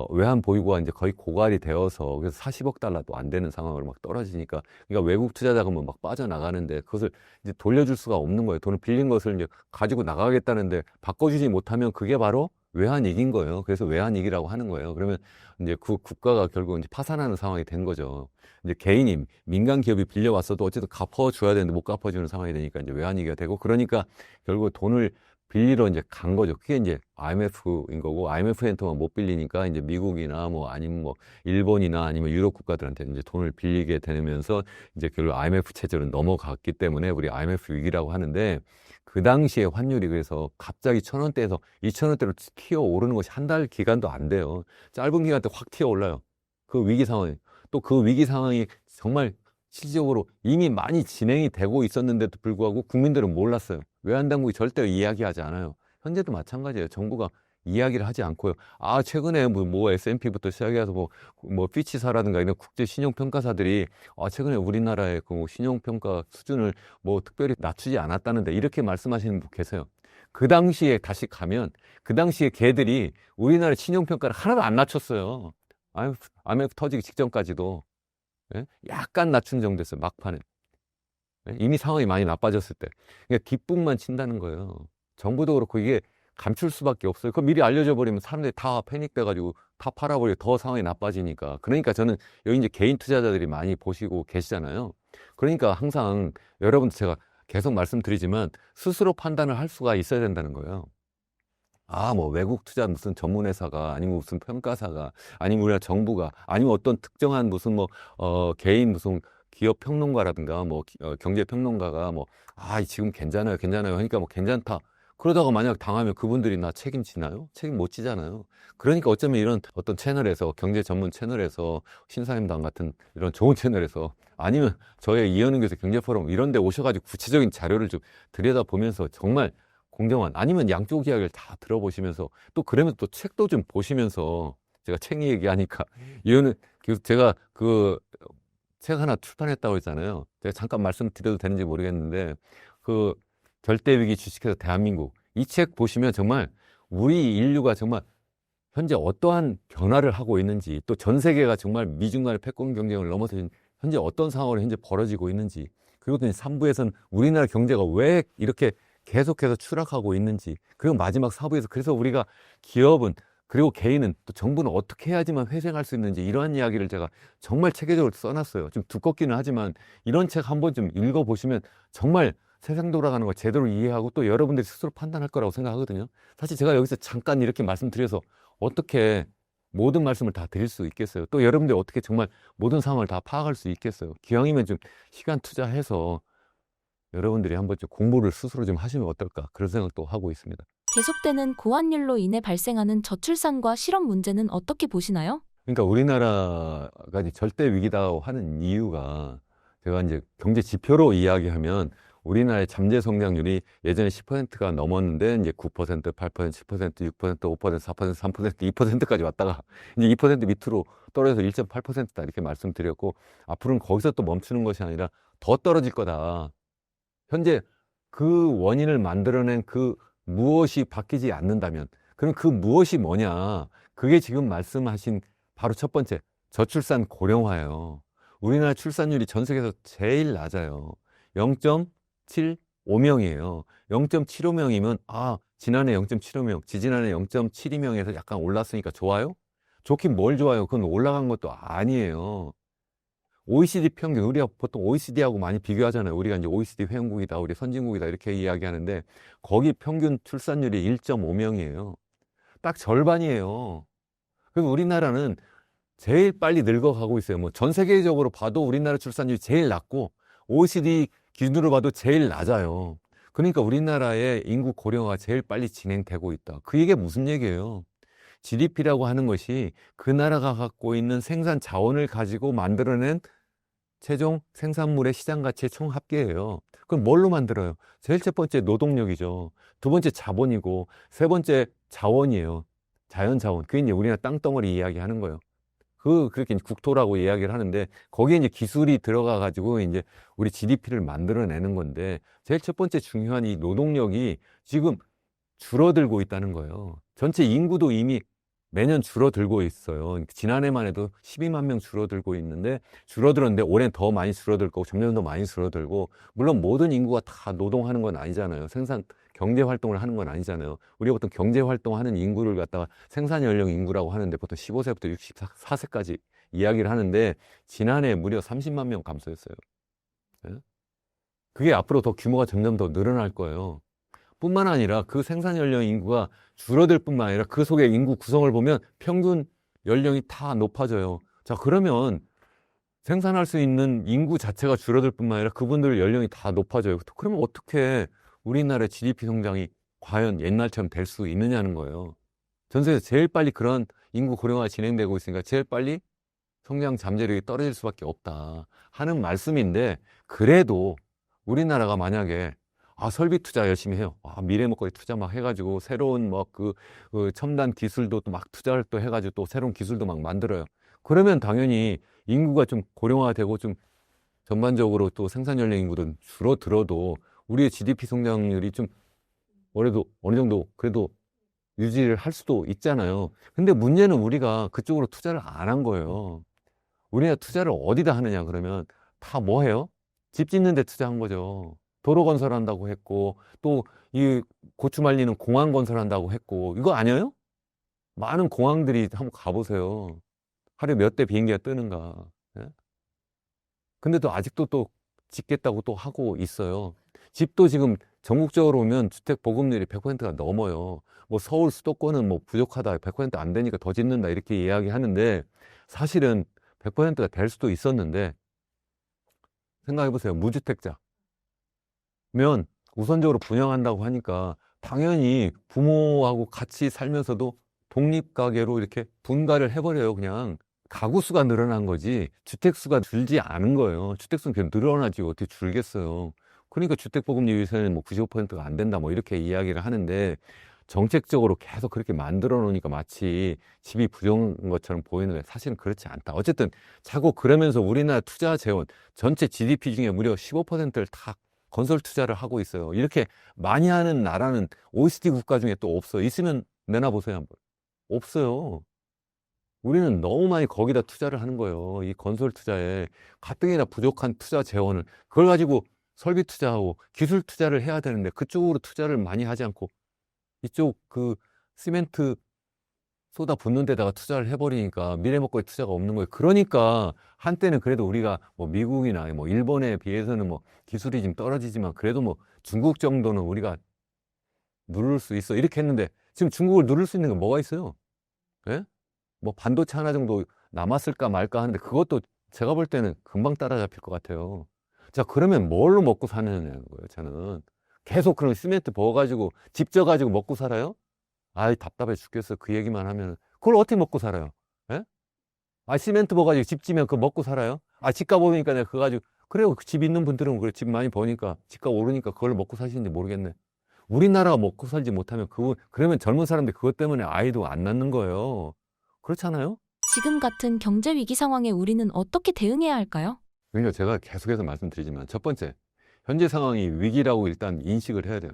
외환 보유고가 이제 거의 고갈이 되어서 그래서 40억 달러도 안 되는 상황으로 막 떨어지니까 그러니까 외국 투자 자금은 막 빠져나가는데 그것을 이제 돌려줄 수가 없는 거예요. 돈을 빌린 것을 이제 가지고 나가겠다는데 바꿔주지 못하면 그게 바로 외환위기인 거예요. 그래서 외환위기라고 하는 거예요. 그러면 이제 그 국가가 결국 이제 파산하는 상황이 된 거죠. 이제 개인이 민간 기업이 빌려왔어도 어쨌든 갚아줘야 되는데 못 갚아주는 상황이 되니까 이제 외환위기가 되고 그러니까 결국 돈을 빌리러 이제 간 거죠. 그게 이제 IMF인 거고 IMF한테만 못 빌리니까 이제 미국이나 뭐 아니면 뭐 일본이나 아니면 유럽 국가들한테 이제 돈을 빌리게 되면서 이제 결국 IMF 체제로 넘어갔기 때문에 우리 IMF 위기라고 하는데 그 당시에 환율이 그래서 갑자기 1000원대에서 2000원대로 튀어 오르는 것이 한 달 기간도 안 돼요. 짧은 기간 때 확 튀어 올라요. 그 위기 상황이. 또 그 위기 상황이 정말 실질적으로 이미 많이 진행이 되고 있었는데도 불구하고 국민들은 몰랐어요. 외환당국이 절대 이야기하지 않아요. 현재도 마찬가지예요. 정부가 이야기를 하지 않고요. 최근에 뭐 S&P부터 시작해서 뭐 피치사라든가 이런 국제 신용평가사들이 최근에 우리나라의 그 신용평가 수준을 뭐 특별히 낮추지 않았다는데 이렇게 말씀하시는 분 계세요. 그 당시에 다시 가면 그 당시에 걔들이 우리나라 신용평가를 하나도 안 낮췄어요. IMF 터지기 직전까지도 예? 약간 낮춘 정도였어요. 막판에. 예? 이미 상황이 많이 나빠졌을 때. 그러니까 뒷북만 친다는 거예요. 정부도 그렇고 이게 감출 수밖에 없어요. 그거 미리 알려져 버리면 사람들이 다 패닉돼가지고 다 팔아버리고 더 상황이 나빠지니까. 그러니까 저는 여기 이제 개인 투자자들이 많이 보시고 계시잖아요. 그러니까 항상 여러분 제가 계속 말씀드리지만 스스로 판단을 할 수가 있어야 된다는 거예요. 뭐 외국 투자 무슨 전문회사가 아니면 무슨 평가사가 아니면 우리나라 정부가 아니면 어떤 특정한 무슨 개인 무슨 기업 평론가라든가 경제 평론가가 지금 괜찮아요 하니까 괜찮다. 그러다가 만약 당하면 그분들이 나 책임지나요? 책임 못 지잖아요. 그러니까 어쩌면 이런 어떤 채널에서 경제 전문 채널에서 신사임당 같은 이런 좋은 채널에서 아니면 저의 이현우 교수 경제포럼 이런 데 오셔가지고 구체적인 자료를 좀 들여다보면서 정말 공정한 아니면 양쪽 이야기를 다 들어보시면서 또 그러면 또 책도 좀 보시면서 제가 책 얘기하니까 이거는 제가 그 책 하나 출판했다고 했잖아요. 제가 잠깐 말씀드려도 되는지 모르겠는데 그 절대위기 주식회사 대한민국 이 책 보시면 정말 우리 인류가 정말 현재 어떠한 변화를 하고 있는지 또 전 세계가 정말 미중 간의 패권 경쟁을 넘어서 현재 어떤 상황으로 현재 벌어지고 있는지 그리고 또 3부에서는 우리나라 경제가 왜 이렇게 계속해서 추락하고 있는지 그리고 마지막 4부에서 그래서 우리가 기업은 그리고 개인은 또 정부는 어떻게 해야지만 회생할 수 있는지 이러한 이야기를 제가 정말 체계적으로 써놨어요. 좀 두껍기는 하지만 이런 책 한번 좀 읽어보시면 정말 세상 돌아가는 걸 제대로 이해하고 또 여러분들이 스스로 판단할 거라고 생각하거든요. 사실 제가 여기서 잠깐 이렇게 말씀드려서 어떻게 모든 말씀을 다 드릴 수 있겠어요. 또 여러분들이 어떻게 정말 모든 상황을 다 파악할 수 있겠어요. 기왕이면 좀 시간 투자해서 여러분들이 한번 좀 공부를 스스로 좀 하시면 어떨까 그런 생각도 하고 있습니다. 계속되는 고환율로 인해 발생하는 저출산과 실업 문제는 어떻게 보시나요? 그러니까 우리나라가 이제 절대 위기다고 하는 이유가 제가 이제 경제 지표로 이야기하면 우리나라의 잠재 성장률이 예전에 10%가 넘었는데 이제 9%, 8%, 10%, 6%, 5%, 4%, 3%, 2%까지 왔다가 이제 2% 밑으로 떨어져서 1.8%다 이렇게 말씀드렸고 앞으로는 거기서 또 멈추는 것이 아니라 더 떨어질 거다. 현재 그 원인을 만들어낸 그 무엇이 바뀌지 않는다면 그럼 그 무엇이 뭐냐? 그게 지금 말씀하신 바로 첫 번째 저출산 고령화예요. 우리나라 출산율이 전 세계에서 제일 낮아요. 0.75명이에요. 0.75명이면 지난해 0.75명, 지지난해 0.72명에서 약간 올랐으니까 좋아요? 좋긴 뭘 좋아요? 그건 올라간 것도 아니에요. OECD 평균, 우리가 보통 OECD하고 많이 비교하잖아요. 우리가 이제 OECD 회원국이다, 우리 선진국이다, 이렇게 이야기하는데, 거기 평균 출산율이 1.5명이에요. 딱 절반이에요. 그리고 우리나라는 제일 빨리 늙어가고 있어요. 뭐 전 세계적으로 봐도 우리나라 출산율이 제일 낮고, OECD 기준으로 봐도 제일 낮아요. 그러니까 우리나라의 인구 고령화가 제일 빨리 진행되고 있다. 그 얘기가 무슨 얘기예요? GDP라고 하는 것이 그 나라가 갖고 있는 생산 자원을 가지고 만들어낸 최종 생산물의 시장 가치의 총 합계예요. 그럼 뭘로 만들어요? 제일 첫 번째 노동력이죠. 두 번째 자본이고, 세 번째 자원이에요. 자연 자원. 그게 이제 우리나라 땅덩어리 이야기하는 거예요. 그렇게 이제 국토라고 이야기를 하는데, 거기에 이제 기술이 들어가가지고 이제 우리 GDP를 만들어내는 건데, 제일 첫 번째 중요한 이 노동력이 지금 줄어들고 있다는 거예요. 전체 인구도 이미 매년 줄어들고 있어요. 지난해만 해도 12만 명 줄어들고 있는데, 줄어들었는데 올해는 더 많이 줄어들 거고 점점 더 많이 줄어들고, 물론 모든 인구가 다 노동하는 건 아니잖아요. 경제 활동을 하는 건 아니잖아요. 우리가 보통 경제 활동하는 인구를 갖다가 생산 연령 인구라고 하는데, 보통 15세부터 64세까지 이야기를 하는데, 지난해 무려 30만 명 감소했어요. 예? 그게 앞으로 더 규모가 점점 더 늘어날 거예요. 뿐만 아니라 그 생산 연령 인구가 줄어들 뿐만 아니라 그 속에 인구 구성을 보면 평균 연령이 다 높아져요. 자, 그러면 생산할 수 있는 인구 자체가 줄어들 뿐만 아니라 그분들 연령이 다 높아져요. 그러면 어떻게 우리나라의 GDP 성장이 과연 옛날처럼 될 수 있느냐는 거예요. 전 세계에서 제일 빨리 그런 인구 고령화가 진행되고 있으니까 제일 빨리 성장 잠재력이 떨어질 수밖에 없다 하는 말씀인데, 그래도 우리나라가 만약에 설비 투자 열심히 해요. 미래 먹거리 투자 막 해가지고 새로운 그 첨단 기술도 또 막 투자를 또 해가지고 또 새로운 기술도 막 만들어요. 그러면 당연히 인구가 좀 고령화되고 좀 전반적으로 또 생산 연령 인구도 줄어들어도 우리의 GDP 성장률이 좀 올해도 어느 정도 그래도 유지를 할 수도 있잖아요. 근데 문제는 우리가 그쪽으로 투자를 안 한 거예요. 우리가 투자를 어디다 하느냐 그러면 다 뭐 해요? 집 짓는 데 투자한 거죠. 도로 건설한다고 했고, 또 이 고추 말리는 공항 건설한다고 했고, 이거 아니에요? 많은 공항들이 한번 가보세요. 하루에 몇 대 비행기가 뜨는가. 예? 근데 또 아직도 또 짓겠다고 또 하고 있어요. 집도 지금 전국적으로 보면 주택 보급률이 100%가 넘어요. 뭐 서울 수도권은 뭐 부족하다, 100%안 되니까 더 짓는다 이렇게 이야기하는데, 사실은 100%가 될 수도 있었는데, 생각해보세요. 무주택자면 우선적으로 분양한다고 하니까 당연히 부모하고 같이 살면서도 독립가계로 이렇게 분가를 해버려요. 그냥 가구 수가 늘어난 거지 주택 수가 줄지 않은 거예요. 주택 수는 계속 늘어나지 어떻게 줄겠어요. 그러니까 주택보급률 요새는 뭐 95%가 안 된다 뭐 이렇게 이야기를 하는데, 정책적으로 계속 그렇게 만들어 놓으니까 마치 집이 부족한 것처럼 보이는데 사실은 그렇지 않다. 어쨌든 자꾸 그러면서 우리나라 투자 재원 전체 GDP 중에 무려 15%를 다 건설 투자를 하고 있어요. 이렇게 많이 하는 나라는 OECD 국가 중에 또 없어요. 있으면 내놔보세요 한번. 없어요. 우리는 너무 많이 거기다 투자를 하는 거예요. 이 건설 투자에 가뜩이나 부족한 투자 재원을 그걸 가지고 설비 투자하고 기술 투자를 해야 되는데 그쪽으로 투자를 많이 하지 않고 이쪽 그 시멘트 쏟아 붓는 데다가 투자를 해버리니까 미래 먹거리 투자가 없는 거예요. 그러니까 한때는 그래도 우리가 뭐 미국이나 뭐 일본에 비해서는 뭐 기술이 좀 떨어지지만 그래도 뭐 중국 정도는 우리가 누를 수 있어 이렇게 했는데, 지금 중국을 누를 수 있는 게 뭐가 있어요? 예? 뭐 반도체 하나 정도 남았을까 말까 하는데 그것도 제가 볼 때는 금방 따라잡힐 것 같아요. 자, 그러면 뭘로 먹고 사느냐는 거예요. 저는 계속 그런 시멘트 부어가지고 집 져가지고 먹고 살아요? 아이 답답해 죽겠어. 그 얘기만 하면 그걸 어떻게 먹고 살아요? 예? 시멘트 부어가지고 집 지면 그거 먹고 살아요? 집값 오르니까 내가 그거 가지고 그래요. 그 집 있는 분들은 그래 집 많이 버니까 집값 오르니까 그걸로 먹고 사시는지 모르겠네. 우리나라가 먹고 살지 못하면 그러면 젊은 사람들 그것 때문에 아이도 안 낳는 거예요. 그렇잖아요? 지금 같은 경제 위기 상황에 우리는 어떻게 대응해야 할까요? 그러니까 제가 계속해서 말씀드리지만 첫 번째, 현재 상황이 위기라고 일단 인식을 해야 돼요.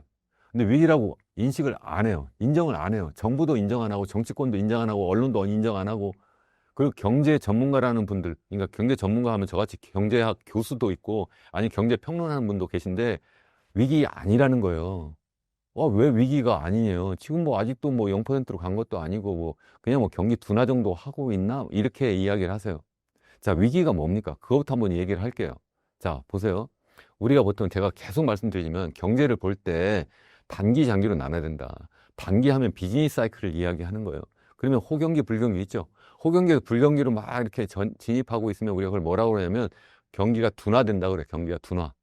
근데 위기라고 인식을 안 해요. 인정을 안 해요. 정부도 인정 안 하고 정치권도 인정 안 하고 언론도 인정 안 하고, 그리고 경제 전문가라는 분들, 그러니까 경제 전문가 하면 저같이 경제학 교수도 있고 아니 경제 평론하는 분도 계신데 위기 아니라는 거예요. 왜 위기가 아니에요? 지금 뭐 아직도 뭐 0%로 간 것도 아니고 뭐 그냥 뭐 경기 둔화 정도 하고 있나? 이렇게 이야기를 하세요. 자, 위기가 뭡니까? 그것부터 한번 얘기를 할게요. 자, 보세요. 우리가 보통 제가 계속 말씀드리지만 경제를 볼 때 단기, 장기로 나눠야 된다. 단기 하면 비즈니스 사이클을 이야기하는 거예요. 그러면 호경기, 불경기 있죠? 호경기, 불경기로 막 이렇게 진입하고 있으면 우리가 그걸 뭐라고 그러냐면 경기가 둔화된다 그래. 경기가 둔화.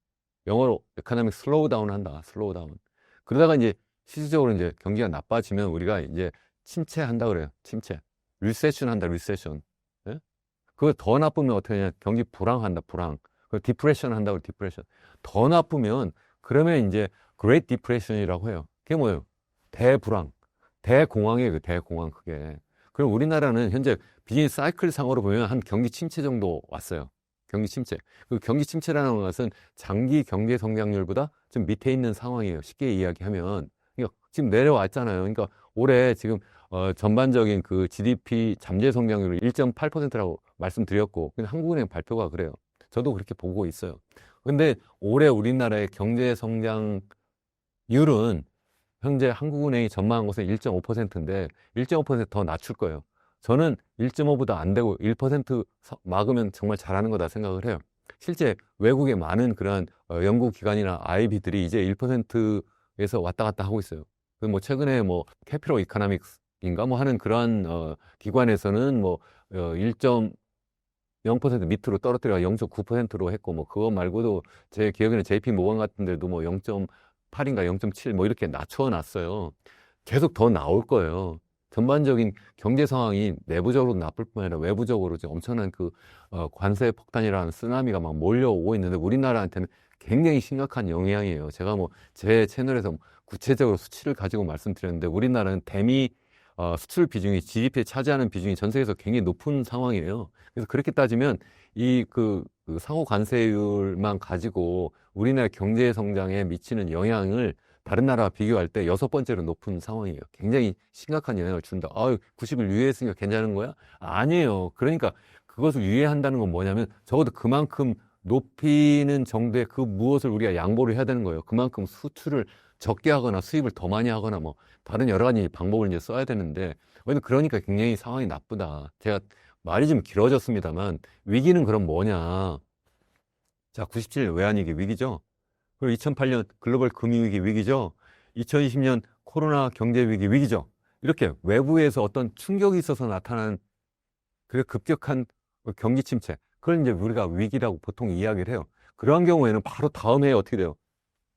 영어로 economic slow down 한다. slow down. 그러다가 이제 실질적으로 이제 경기가 나빠지면 우리가 이제 침체한다 그래요. 침체. 리세션 한다. 리세션. 예? 그거 더 나쁘면 어떻게 하냐? 경기 불황한다. 불황. 그 디프레션 한다고 디프레션. 더 나쁘면 그러면 이제 그레이트 디프레션이라고 해요. 그게 뭐예요? 대불황. 대공황이에요. 그 대공황 그게. 그럼 우리나라는 현재 비즈니스 사이클 상으로 보면 한 경기 침체 정도 왔어요. 경기 침체. 그 경기 침체라는 것은 장기 경제 성장률보다 좀 밑에 있는 상황이에요. 쉽게 이야기하면. 그러니까 지금 내려왔잖아요. 그러니까 올해 지금 전반적인 그 GDP 잠재 성장률이 1.8%라고 말씀드렸고, 근데 한국은행 발표가 그래요. 저도 그렇게 보고 있어요. 근데 올해 우리나라의 경제 성장률은 현재 한국은행이 전망한 것은 1.5%인데 1.5%더 낮출 거예요. 저는 1.5보다 안 되고 1% 막으면 정말 잘하는 거다 생각을 해요. 실제 외국의 많은 그러한 연구기관이나 IB들이 이제 1%에서 왔다 갔다 하고 있어요. 그 뭐 최근에 뭐 캐피럴 이코노믹스인가 뭐 하는 그러한 기관에서는 뭐 1.0% 밑으로 떨어뜨려 0.9%로 했고, 뭐 그거 말고도 제 기억에는 JP 모건 같은 데도 뭐 0.8인가 0.7 뭐 이렇게 낮춰놨어요. 계속 더 나올 거예요. 전반적인 경제 상황이 내부적으로 나쁠 뿐 아니라 외부적으로 지금 엄청난 그 관세 폭탄이라는 쓰나미가 막 몰려오고 있는데 우리나라한테는 굉장히 심각한 영향이에요. 제가 뭐 제 채널에서 구체적으로 수치를 가지고 말씀드렸는데 우리나라는 대미 수출 비중이 GDP에 차지하는 비중이 전 세계에서 굉장히 높은 상황이에요. 그래서 그렇게 따지면 이 그 상호 관세율만 가지고 우리나라 경제 성장에 미치는 영향을 다른 나라와 비교할 때 6번째로 높은 상황이에요. 굉장히 심각한 영향을 준다. 90을 유예했으니까 괜찮은 거야? 아니에요. 그러니까 그것을 유예한다는 건 뭐냐면 적어도 그만큼 높이는 정도의 그 무엇을 우리가 양보를 해야 되는 거예요. 그만큼 수출을 적게 하거나 수입을 더 많이 하거나 뭐 다른 여러 가지 방법을 이제 써야 되는데, 그러니까 굉장히 상황이 나쁘다. 제가 말이 좀 길어졌습니다만 위기는 그럼 뭐냐? 자, 97년 외환위기 위기죠. 그리고 2008년 글로벌 금융위기 위기죠. 2020년 코로나 경제위기 위기죠. 이렇게 외부에서 어떤 충격이 있어서 나타난 그 급격한 경기 침체, 그걸 이제 우리가 위기라고 보통 이야기를 해요. 그러한 경우에는 바로 다음 해에 어떻게 돼요?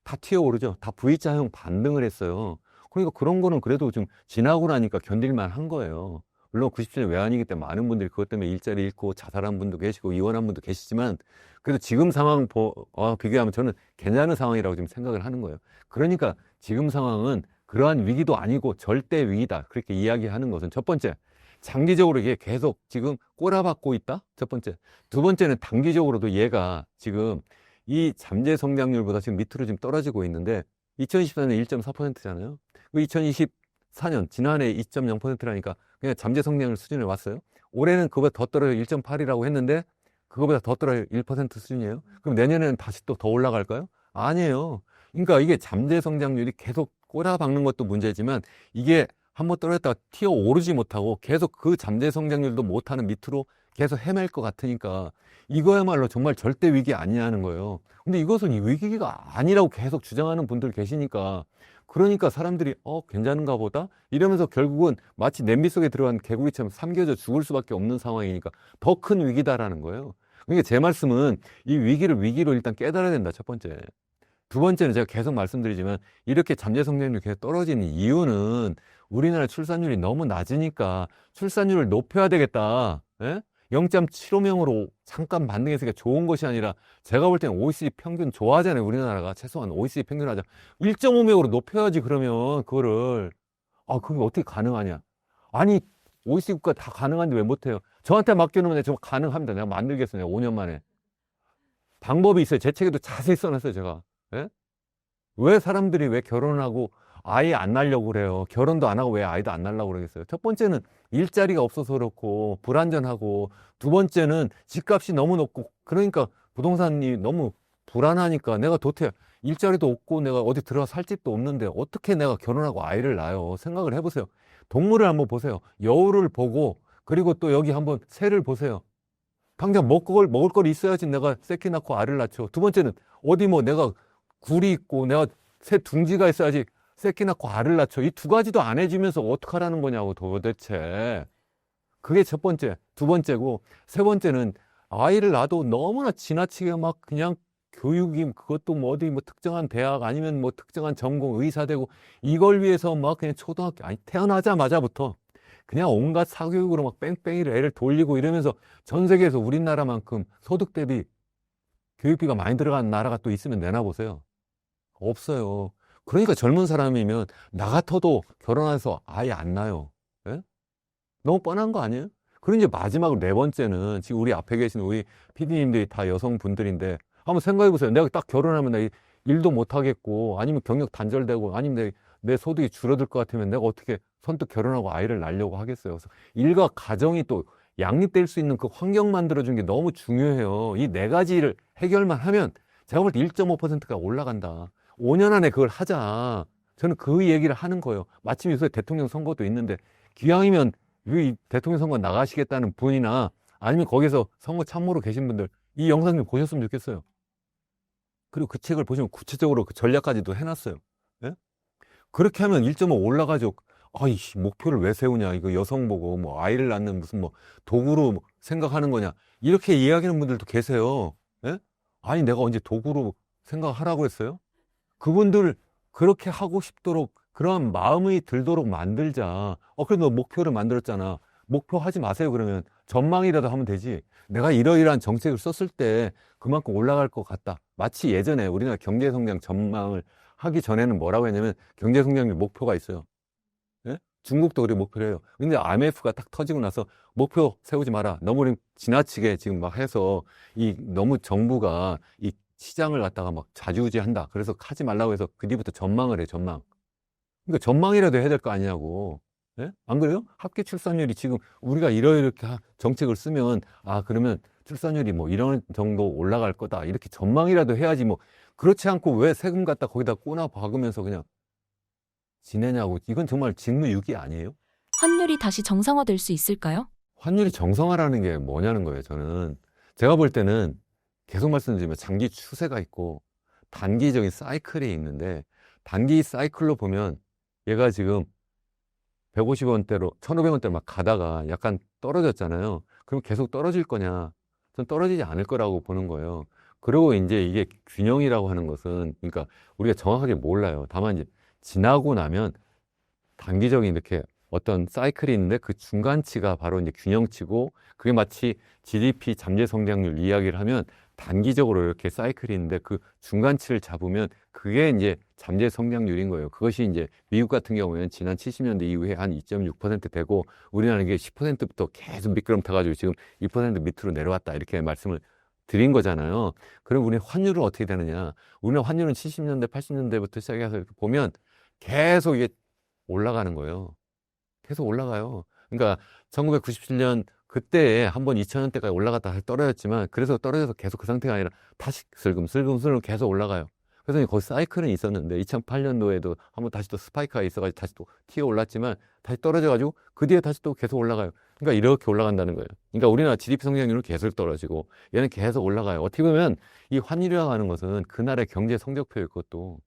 다 튀어오르죠. 다 V자형 반등을 했어요. 그러니까 그런 거는 그래도 좀 지나고 나니까 견딜만 한 거예요. 물론 97년 외환위기 때 많은 분들이 그것 때문에 일자리 잃고 자살한 분도 계시고 이혼한 분도 계시지만 그래도 지금 상황 비교하면 저는 괜찮은 상황이라고 지금 생각을 하는 거예요. 그러니까 지금 상황은 그러한 위기도 아니고 절대 위기다. 그렇게 이야기하는 것은 첫 번째, 장기적으로 이게 계속 지금 꼬라박고 있다. 첫 번째. 두 번째는 단기적으로도 얘가 지금 이 잠재 성장률보다 지금 밑으로 지금 떨어지고 있는데 2024년 1.4%잖아요. 그 2024년 지난해 2.0%라니까 그냥 잠재 성장률 수준에 왔어요. 올해는 그거보다 더 떨어져 1.8이라고 했는데 그거보다 더 떨어져 1% 수준이에요. 그럼 내년에는 다시 또 더 올라갈까요? 아니에요. 그러니까 이게 잠재 성장률이 계속 꼬라박는 것도 문제지만 이게 한번 떨어졌다가 튀어 오르지 못하고 계속 그 잠재 성장률도 못하는 밑으로 계속 헤맬 것 같으니까 이거야말로 정말 절대 위기 아니냐는 거예요. 근데 이것은 위기가 아니라고 계속 주장하는 분들 계시니까 그러니까 사람들이 괜찮은가 보다 이러면서 결국은 마치 냄비 속에 들어간 개구리처럼 삼켜져 죽을 수밖에 없는 상황이니까 더 큰 위기다라는 거예요. 그러니까 제 말씀은 이 위기를 위기로 일단 깨달아야 된다. 첫 번째. 두 번째는 제가 계속 말씀드리지만 이렇게 잠재 성장률이 계속 떨어지는 이유는 우리나라 출산율이 너무 낮으니까 출산율을 높여야 되겠다. 예? 0.75명으로 잠깐 반등했으니까 좋은 것이 아니라 제가 볼 때는 OECD 평균 좋아하잖아요. 우리나라가 최소한 OECD 평균 하자. 1.5명으로 높여야지. 그러면 그거를 그게 어떻게 가능하냐? 아니 OECD 국가 다 가능한데 왜 못해요? 저한테 맡겨놓으면 저 가능합니다. 내가 만들겠어요. 5년 만에. 방법이 있어요. 제 책에도 자세히 써놨어요. 제가. 예? 왜 사람들이 왜 결혼하고 아이 안 낳으려고 그래요? 결혼도 안 하고 왜 아이도 안 낳으려고 그러겠어요? 첫 번째는 일자리가 없어서 그렇고 불안전하고, 두 번째는 집값이 너무 높고 그러니까 부동산이 너무 불안하니까 내가 도대체 일자리도 없고 내가 어디 들어가 살 집도 없는데 어떻게 내가 결혼하고 아이를 낳아요? 생각을 해보세요. 동물을 한번 보세요. 여우를 보고 그리고 또 여기 한번 새를 보세요. 당장 먹을 걸 있어야지 내가 새끼 낳고 알을 낳죠. 두 번째는 어디 뭐 내가 굴이 있고 내가 새 둥지가 있어야지 새끼 낳고 알을 낳죠. 이 두 가지도 안 해주면서 어떡하라는 거냐고 도대체. 그게 첫 번째. 두 번째고, 세 번째는 아이를 낳아도 너무나 지나치게 막 그냥 교육이 그것도 뭐 어디 뭐 특정한 대학 아니면 뭐 특정한 전공 의사 되고 이걸 위해서 막 그냥 초등학교 아니 태어나자마자부터 그냥 온갖 사교육으로 막 뺑뺑이를 애를 돌리고 이러면서 전 세계에서 우리나라만큼 소득 대비 교육비가 많이 들어가는 나라가 또 있으면 내놔 보세요. 없어요. 그러니까 젊은 사람이면 나 같아도 결혼해서 아예 안 낳아요. 예? 너무 뻔한 거 아니에요? 그리고 이제 마지막으로 네 번째는 지금 우리 앞에 계신 우리 PD님들이 다 여성분들인데 한번 생각해 보세요. 내가 딱 결혼하면 나 일도 못 하겠고 아니면 경력 단절되고 아니면 내 소득이 줄어들 것 같으면 내가 어떻게 선뜻 결혼하고 아이를 낳으려고 하겠어요. 그래서 일과 가정이 또 양립될 수 있는 그 환경 만들어주는 게 너무 중요해요. 이 네 가지를 해결만 하면 제가 볼 때 1.5%가 올라간다. 5년 안에 그걸 하자. 저는 그 얘기를 하는 거예요. 마침 요새 대통령 선거도 있는데 기왕이면 이 대통령 선거 나가시겠다는 분이나 아니면 거기서 선거 참모로 계신 분들 이 영상 좀 보셨으면 좋겠어요. 그리고 그 책을 보시면 구체적으로 그 전략까지도 해놨어요. 예? 그렇게 하면 1.5 올라가죠. 아이씨, 목표를 왜 세우냐. 이거 여성 보고 뭐 아이를 낳는 무슨 뭐 도구로 생각하는 거냐. 이렇게 이야기하는 분들도 계세요. 예? 아니, 내가 언제 도구로 생각하라고 했어요? 그분들 그렇게 하고 싶도록 그런 마음이 들도록 만들자. 그래도 너 목표를 만들었잖아. 목표 하지 마세요. 그러면 전망이라도 하면 되지. 내가 이러이러한 정책을 썼을 때 그만큼 올라갈 것 같다. 마치 예전에 우리나라 경제성장 전망을 하기 전에는 뭐라고 했냐면 경제성장률 목표가 있어요. 예? 중국도 그렇게 목표를 해요. 근데 IMF가 딱 터지고 나서 목표 세우지 마라. 너무 지나치게 지금 막 해서 너무 정부가 이 시장을 갖다가 막 좌지우지한다. 그래서 하지 말라고 해서 그 뒤부터 전망을 해, 전망. 그러니까 전망이라도 해야 될 거 아니냐고. 예? 안 그래요? 합계 출산율이 지금 우리가 이렇게 정책을 쓰면 그러면 출산율이 뭐 이런 정도 올라갈 거다. 이렇게 전망이라도 해야지 뭐 그렇지 않고 왜 세금 갖다 거기다 꼬나 박으면서 그냥 지내냐고. 이건 정말 직무유기 아니에요? 환율이 다시 정상화될 수 있을까요? 환율이 정상화라는 게 뭐냐는 거예요. 저는 제가 볼 때는 계속 말씀드리면 장기 추세가 있고 단기적인 사이클이 있는데 단기 사이클로 보면 얘가 지금 150원대로 1,500원대로 막 가다가 약간 떨어졌잖아요. 그럼 계속 떨어질 거냐? 전 떨어지지 않을 거라고 보는 거예요. 그리고 이제 이게 균형이라고 하는 것은 그러니까 우리가 정확하게 몰라요. 다만 이제 지나고 나면 단기적인 이렇게 어떤 사이클이 있는데 그 중간치가 바로 이제 균형치고 그게 마치 GDP 잠재 성장률 이야기를 하면 단기적으로 이렇게 사이클이 있는데 그 중간치를 잡으면 그게 이제 잠재 성장률인 거예요. 그것이 이제 미국 같은 경우에는 지난 70년대 이후에 한 2.6% 되고 우리나라는 이게 10%부터 계속 미끄럼 타가지고 지금 2% 밑으로 내려왔다 이렇게 말씀을 드린 거잖아요. 그럼 우리 환율은 어떻게 되느냐? 우리는 환율은 70년대, 80년대부터 시작해서 이렇게 보면 계속 이게 올라가는 거예요. 계속 올라가요. 그러니까 1997년 그때에 한번 2000원대까지 올라갔다 다시 떨어졌지만 그래서 떨어져서 계속 그 상태가 아니라 다시 슬금슬금 계속 올라가요. 그래서 거기 사이클은 있었는데 2008년도에도 한번 다시 또 스파이크가 있어가지고 다시 또 튀어 올랐지만 다시 떨어져가지고 그 뒤에 다시 또 계속 올라가요. 그러니까 이렇게 올라간다는 거예요. 그러니까 우리나라 GDP 성장률은 계속 떨어지고 얘는 계속 올라가요. 어떻게 보면 이 환율이라고 하는 것은 그 나라의 경제 성적표일 것도.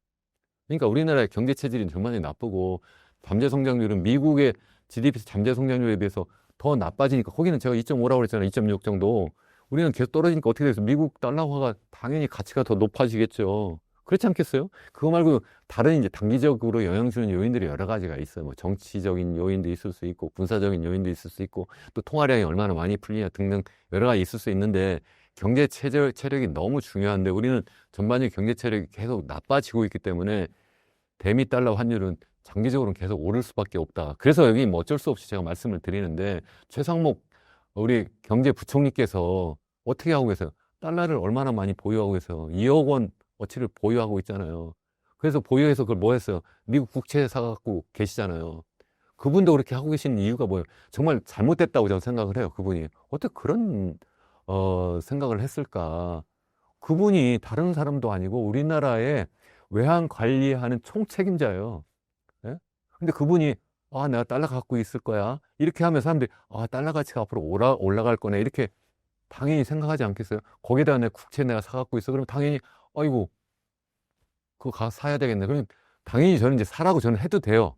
그러니까 우리나라의 경제 체질이 정말 나쁘고 잠재 성장률은 미국의 GDP 잠재 성장률에 비해서 더 나빠지니까 거기는 제가 2.5라고 그랬잖아요. 2.6 정도. 우리는 계속 떨어지니까 어떻게 돼서 미국 달러화가 당연히 가치가 더 높아지겠죠. 그렇지 않겠어요? 그거 말고 다른 이제 단기적으로 영향 주는 요인들이 여러 가지가 있어요. 뭐 정치적인 요인도 있을 수 있고 군사적인 요인도 있을 수 있고 또 통화량이 얼마나 많이 풀리냐 등등 여러 가지 있을 수 있는데 경제 체력이 너무 중요한데 우리는 전반적인 경제 체력이 계속 나빠지고 있기 때문에 대미 달러 환율은 장기적으로는 계속 오를 수밖에 없다. 그래서 여기 뭐 어쩔 수 없이 제가 말씀을 드리는데 최상목 우리 경제부총리께서 어떻게 하고 계세요? 달러를 얼마나 많이 보유하고 계세요? 2억 원 어치를 보유하고 있잖아요. 그래서 보유해서 그걸 뭐 했어요? 미국 국채 사갖고 계시잖아요. 그분도 그렇게 하고 계시는 이유가 뭐예요? 정말 잘못됐다고 저는 생각을 해요. 그분이 어떻게 그런 생각을 했을까? 그분이 다른 사람도 아니고 우리나라의 외환 관리하는 총책임자예요. 예? 근데 그분이 내가 달러 갖고 있을 거야. 이렇게 하면 사람들이 달러 가치가 앞으로 올라갈 거네. 이렇게 당연히 생각하지 않겠어요? 거기다가 내 국채 내가 사갖고 있어. 그럼 당연히, 아이고, 그거 가서 사야 되겠네. 그러면 당연히 저는 이제 사라고 저는 해도 돼요.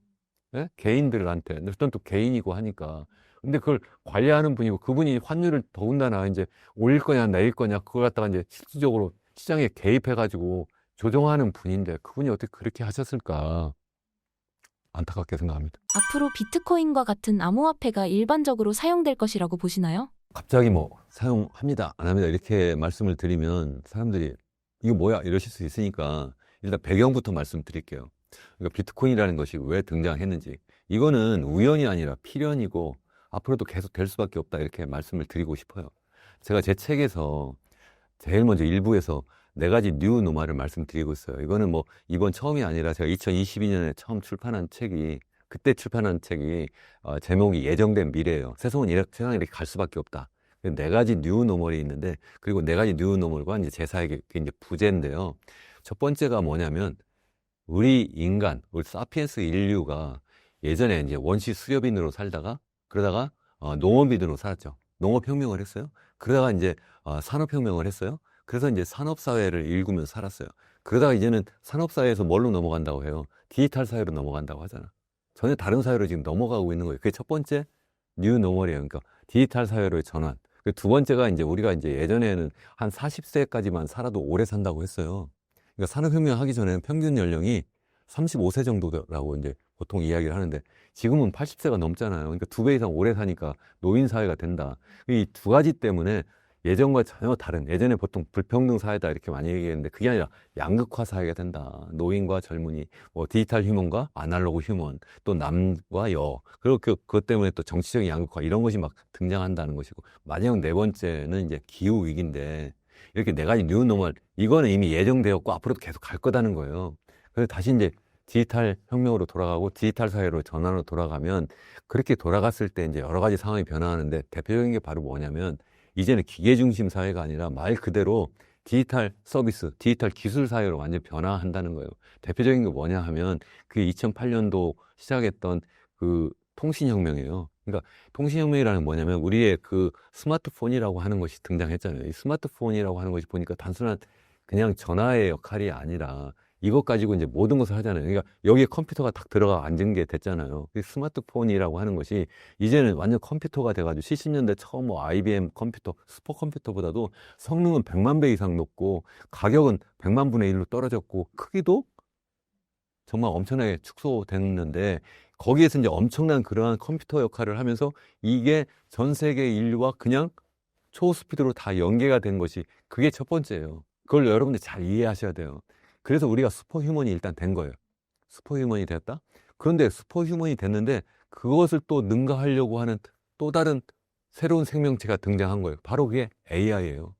예? 개인들한테. 저는 또 개인이고 하니까. 근데 그걸 관리하는 분이고 그분이 환율을 더군다나 이제 올릴 거냐 내릴 거냐 그걸 갖다가 이제 실질적으로 시장에 개입해가지고 조정하는 분인데 그분이 어떻게 그렇게 하셨을까 안타깝게 생각합니다. 앞으로 비트코인과 같은 암호화폐가 일반적으로 사용될 것이라고 보시나요? 갑자기 뭐 사용합니다 안 합니다 이렇게 말씀을 드리면 사람들이 이거 뭐야 이러실 수 있으니까 일단 배경부터 말씀드릴게요. 그러니까 비트코인이라는 것이 왜 등장했는지 이거는 우연이 아니라 필연이고 앞으로도 계속 될 수밖에 없다 이렇게 말씀을 드리고 싶어요. 제가 제 책에서 제일 먼저 일부에서 네 가지 뉴 노멀을 말씀드리고 있어요. 이거는 뭐 이번 처음이 아니라 제가 2022년에 처음 출판한 책이 그때 출판한 책이 제목이 예정된 미래예요. 세상은 세상이 이렇게 갈 수밖에 없다. 네 가지 뉴 노멀이 있는데 그리고 네 가지 뉴 노멀과 이제 제사에게 이제 부제인데요. 첫 번째가 뭐냐면 우리 인간, 우리 사피엔스 인류가 예전에 이제 원시 수렵인으로 살다가 그러다가 농업인으로 살았죠. 농업혁명을 했어요. 그러다가 이제 산업혁명을 했어요. 그래서 이제 산업사회를 일구면서 살았어요. 그러다가 이제는 산업사회에서 뭘로 넘어간다고 해요? 디지털 사회로 넘어간다고 하잖아. 전혀 다른 사회로 지금 넘어가고 있는 거예요. 그게 첫 번째 뉴 노멀이에요. 그러니까 디지털 사회로의 전환. 그 두 번째가 이제 우리가 이제 예전에는 한 40세까지만 살아도 오래 산다고 했어요. 그러니까 산업혁명 하기 전에는 평균 연령이 35세 정도라고 이제 보통 이야기를 하는데 지금은 80세가 넘잖아요. 그러니까 2배 이상 오래 사니까 노인 사회가 된다. 이 두 가지 때문에 예전과 전혀 다른 예전에 보통 불평등 사회다 이렇게 많이 얘기했는데 그게 아니라 양극화 사회가 된다. 노인과 젊은이, 뭐 디지털 휴먼과 아날로그 휴먼, 또 남과 여. 그리고 그것 때문에 또 정치적인 양극화 이런 것이 막 등장한다는 것이고 마지막 네 번째는 이제 기후 위기인데 이렇게 네 가지 뉴 노멀 이거는 이미 예정되었고 앞으로도 계속 갈 거다는 거예요. 그래서 다시 이제 디지털 혁명으로 돌아가고 디지털 사회로 전환으로 돌아가면 그렇게 돌아갔을 때 이제 여러 가지 상황이 변화하는데 대표적인 게 바로 뭐냐면 이제는 기계 중심 사회가 아니라 말 그대로 디지털 서비스, 디지털 기술 사회로 완전히 변화한다는 거예요. 대표적인 게 뭐냐 하면 그 2008년도 시작했던 그 통신혁명이에요. 그러니까 통신혁명이라는 게 뭐냐면 우리의 그 스마트폰이라고 하는 것이 등장했잖아요. 이 스마트폰이라고 하는 것이 보니까 단순한 그냥 전화의 역할이 아니라 이것 가지고 이제 모든 것을 하잖아요. 그러니까 여기에 컴퓨터가 딱 들어가 앉은 게 됐잖아요. 스마트폰이라고 하는 것이 이제는 완전 컴퓨터가 돼가지고 70년대 처음 뭐 IBM 컴퓨터, 슈퍼컴퓨터보다도 성능은 100만 배 이상 높고 가격은 100만 분의 1로 떨어졌고 크기도 정말 엄청나게 축소됐는데 거기에서 이제 엄청난 그러한 컴퓨터 역할을 하면서 이게 전 세계 인류와 그냥 초스피드로 다 연계가 된 것이 그게 첫 번째예요. 그걸 여러분들 잘 이해하셔야 돼요. 그래서 우리가 슈퍼휴먼이 일단 된 거예요. 슈퍼휴먼이 됐다? 그런데 슈퍼휴먼이 됐는데 그것을 또 능가하려고 하는 또 다른 새로운 생명체가 등장한 거예요. 바로 그게 AI예요.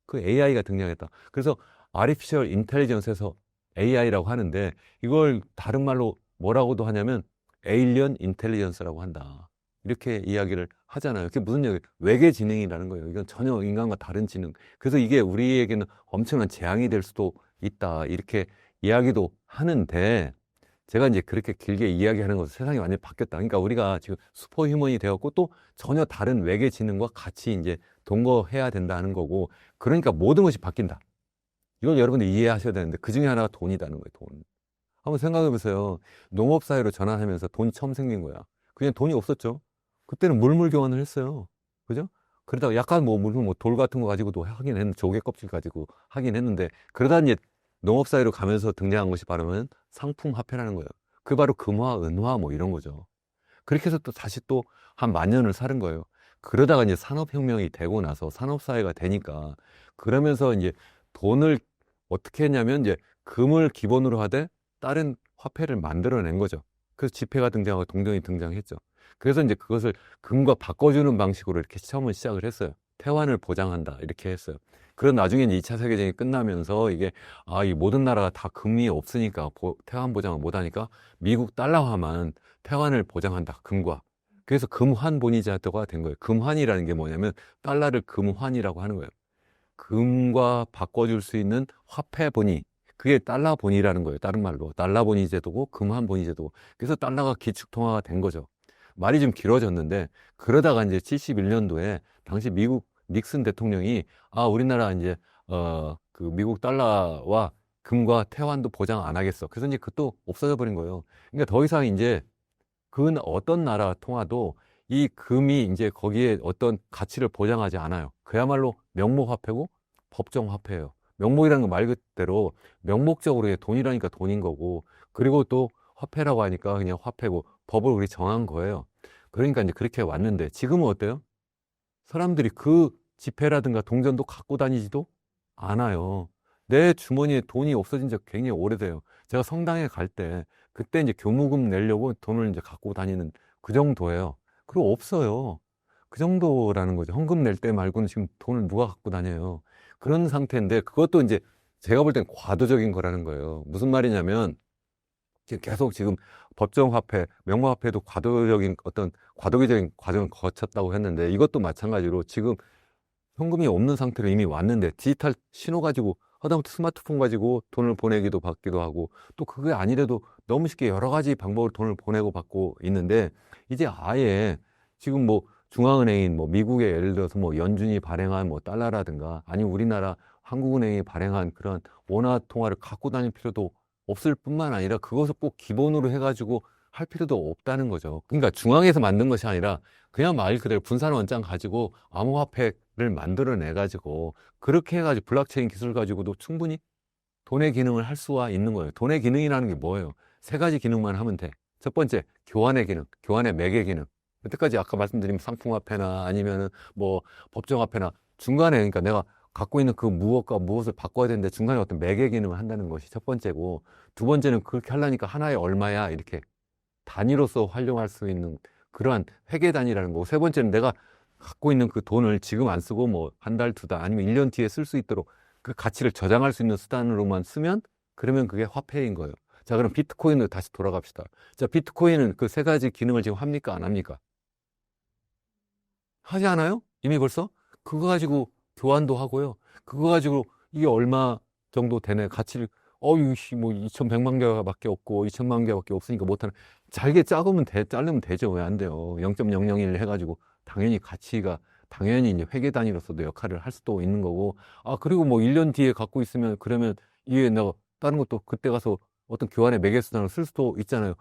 그 AI가 등장했다. 그래서 Artificial Intelligence에서 AI라고 하는데 이걸 다른 말로 뭐라고도 하냐면 Alien Intelligence라고 한다. 이렇게 이야기를 하잖아요. 그게 무슨 얘기예요? 외계 지능이라는 거예요. 이건 전혀 인간과 다른 지능. 그래서 이게 우리에게는 엄청난 재앙이 될 수도 있다. 이렇게 이야기도 하는데 제가 이제 그렇게 길게 이야기하는 것은 세상이 완전히 바뀌었다. 그러니까 우리가 지금 슈퍼휴먼이 되었고 또 전혀 다른 외계 지능과 같이 이제 동거해야 된다는 거고 그러니까 모든 것이 바뀐다. 이걸 여러분들 이해하셔야 되는데 그 중에 하나가 돈이라는 거예요. 돈. 한번 생각해 보세요. 농업사회로 전환하면서 돈이 처음 생긴 거야. 그냥 돈이 없었죠. 그때는 물물 교환을 했어요. 그죠? 그러다가 약간 뭐 물론 뭐 돌 같은 거 가지고도 하긴 했는데 조개 껍질 가지고 하긴 했는데 그러다 이제 농업사회로 가면서 등장한 것이 바로 상품 화폐라는 거예요. 그 바로 금화, 은화 뭐 이런 거죠. 그렇게 해서 또 다시 또 한 만 년을 사는 거예요. 그러다가 이제 산업혁명이 되고 나서 산업사회가 되니까 그러면서 이제 돈을 어떻게 했냐면 이제 금을 기본으로 하되 다른 화폐를 만들어낸 거죠. 그래서 지폐가 등장하고 동전이 등장했죠. 그래서 이제 그것을 금과 바꿔주는 방식으로 이렇게 처음은 시작을 했어요. 태환을 보장한다 이렇게 했어요. 그런 나중에 이제 2차 세계대전이 끝나면서 이게 이 모든 나라가 다 금이 없으니까 태환 보장을 못하니까 미국 달러화만 태환을 보장한다 금과. 그래서 금환본위제도가 된 거예요. 금환이라는 게 뭐냐면 달러를 금환이라고 하는 거예요. 금과 바꿔줄 수 있는 화폐 본위. 그게 달러 본위라는 거예요. 다른 말로 달러 본위 제도고 금환 본위 제도고. 그래서 달러가 기축통화가 된 거죠. 말이 좀 길어졌는데 그러다가 이제 71년도에 당시 미국 닉슨 대통령이 우리나라 이제 그 미국 달러와 금과 태환도 보장 안 하겠어. 그래서 이제 그것도 없어져 버린 거예요. 그러니까 더 이상 이제 그 어떤 나라 통화도 이 금이 이제 거기에 어떤 가치를 보장하지 않아요. 그야말로 명목화폐고 법정화폐예요. 명목이라는 거 말 그대로 명목적으로 돈이라니까 돈인 거고, 그리고 또 화폐라고 하니까 그냥 화폐고 법을 우리 정한 거예요. 그러니까 이제 그렇게 왔는데 지금은 어때요? 사람들이 그 지폐라든가 동전도 갖고 다니지도 않아요. 내 주머니에 돈이 없어진 지 굉장히 오래돼요. 제가 성당에 갈 때 그때 이제 교무금 내려고 돈을 이제 갖고 다니는 그 정도예요. 그리고 없어요. 그 정도라는 거죠. 헌금 낼 때 말고는 지금 돈을 누가 갖고 다녀요. 그런 상태인데 그것도 이제 제가 볼 땐 과도적인 거라는 거예요. 무슨 말이냐면 계속 지금 법정화폐, 명화화폐도 과도적인 어떤 과도기적인 과정을 거쳤다고 했는데 이것도 마찬가지로 지금 현금이 없는 상태로 이미 왔는데 디지털 신호 가지고 하다못해 스마트폰 가지고 돈을 보내기도 받기도 하고 또 그게 아니래도 너무 쉽게 여러 가지 방법으로 돈을 보내고 받고 있는데 이제 아예 지금 뭐 중앙은행인 뭐 미국의 예를 들어서 뭐 연준이 발행한 뭐 달러라든가 아니면 우리나라 한국은행이 발행한 그런 원화 통화를 갖고 다닐 필요도 없을 뿐만 아니라 그것을 꼭 기본으로 해가지고 할 필요도 없다는 거죠. 그러니까 중앙에서 만든 것이 아니라 그냥 말 그대로 분산 원장 가지고 암호화폐를 만들어내 가지고 그렇게 해가지고 블록체인 기술 가지고도 충분히 돈의 기능을 할 수가 있는 거예요. 돈의 기능이라는 게 뭐예요? 세 가지 기능만 하면 돼. 첫 번째, 교환의 기능, 교환의 매개 기능. 여태까지 아까 말씀드린 상품화폐나 아니면은 뭐 법정화폐나 중간에 그러니까 내가 갖고 있는 그 무엇과 무엇을 바꿔야 되는데 중간에 어떤 매개 기능을 한다는 것이 첫 번째고, 두 번째는 그렇게 하려니까 하나에 얼마야 이렇게 단위로서 활용할 수 있는 그러한 회계 단위라는 거고, 세 번째는 내가 갖고 있는 그 돈을 지금 안 쓰고 뭐 한 달, 두 달 아니면 1년 뒤에 쓸 수 있도록 그 가치를 저장할 수 있는 수단으로만 쓰면 그러면 그게 화폐인 거예요. 자, 그럼 비트코인으로 다시 돌아갑시다. 자, 비트코인은 그 세 가지 기능을 지금 합니까? 안 합니까? 하지 않아요? 이미 벌써? 그거 가지고 교환도 하고요. 그거 가지고 이게 얼마 정도 되네. 가치를, 이씨, 뭐, 2,100만 개밖에 없고, 2천만 개밖에 없으니까 못하는. 잘게 자르면 되죠. 왜 안 돼요? 0.001 해가지고, 당연히 가치가, 당연히 이제 회계 단위로서도 역할을 할 수도 있는 거고, 그리고 뭐 1년 뒤에 갖고 있으면, 그러면 이게 내가 다른 것도 그때 가서 어떤 교환의 매개수단을 쓸 수도 있잖아요.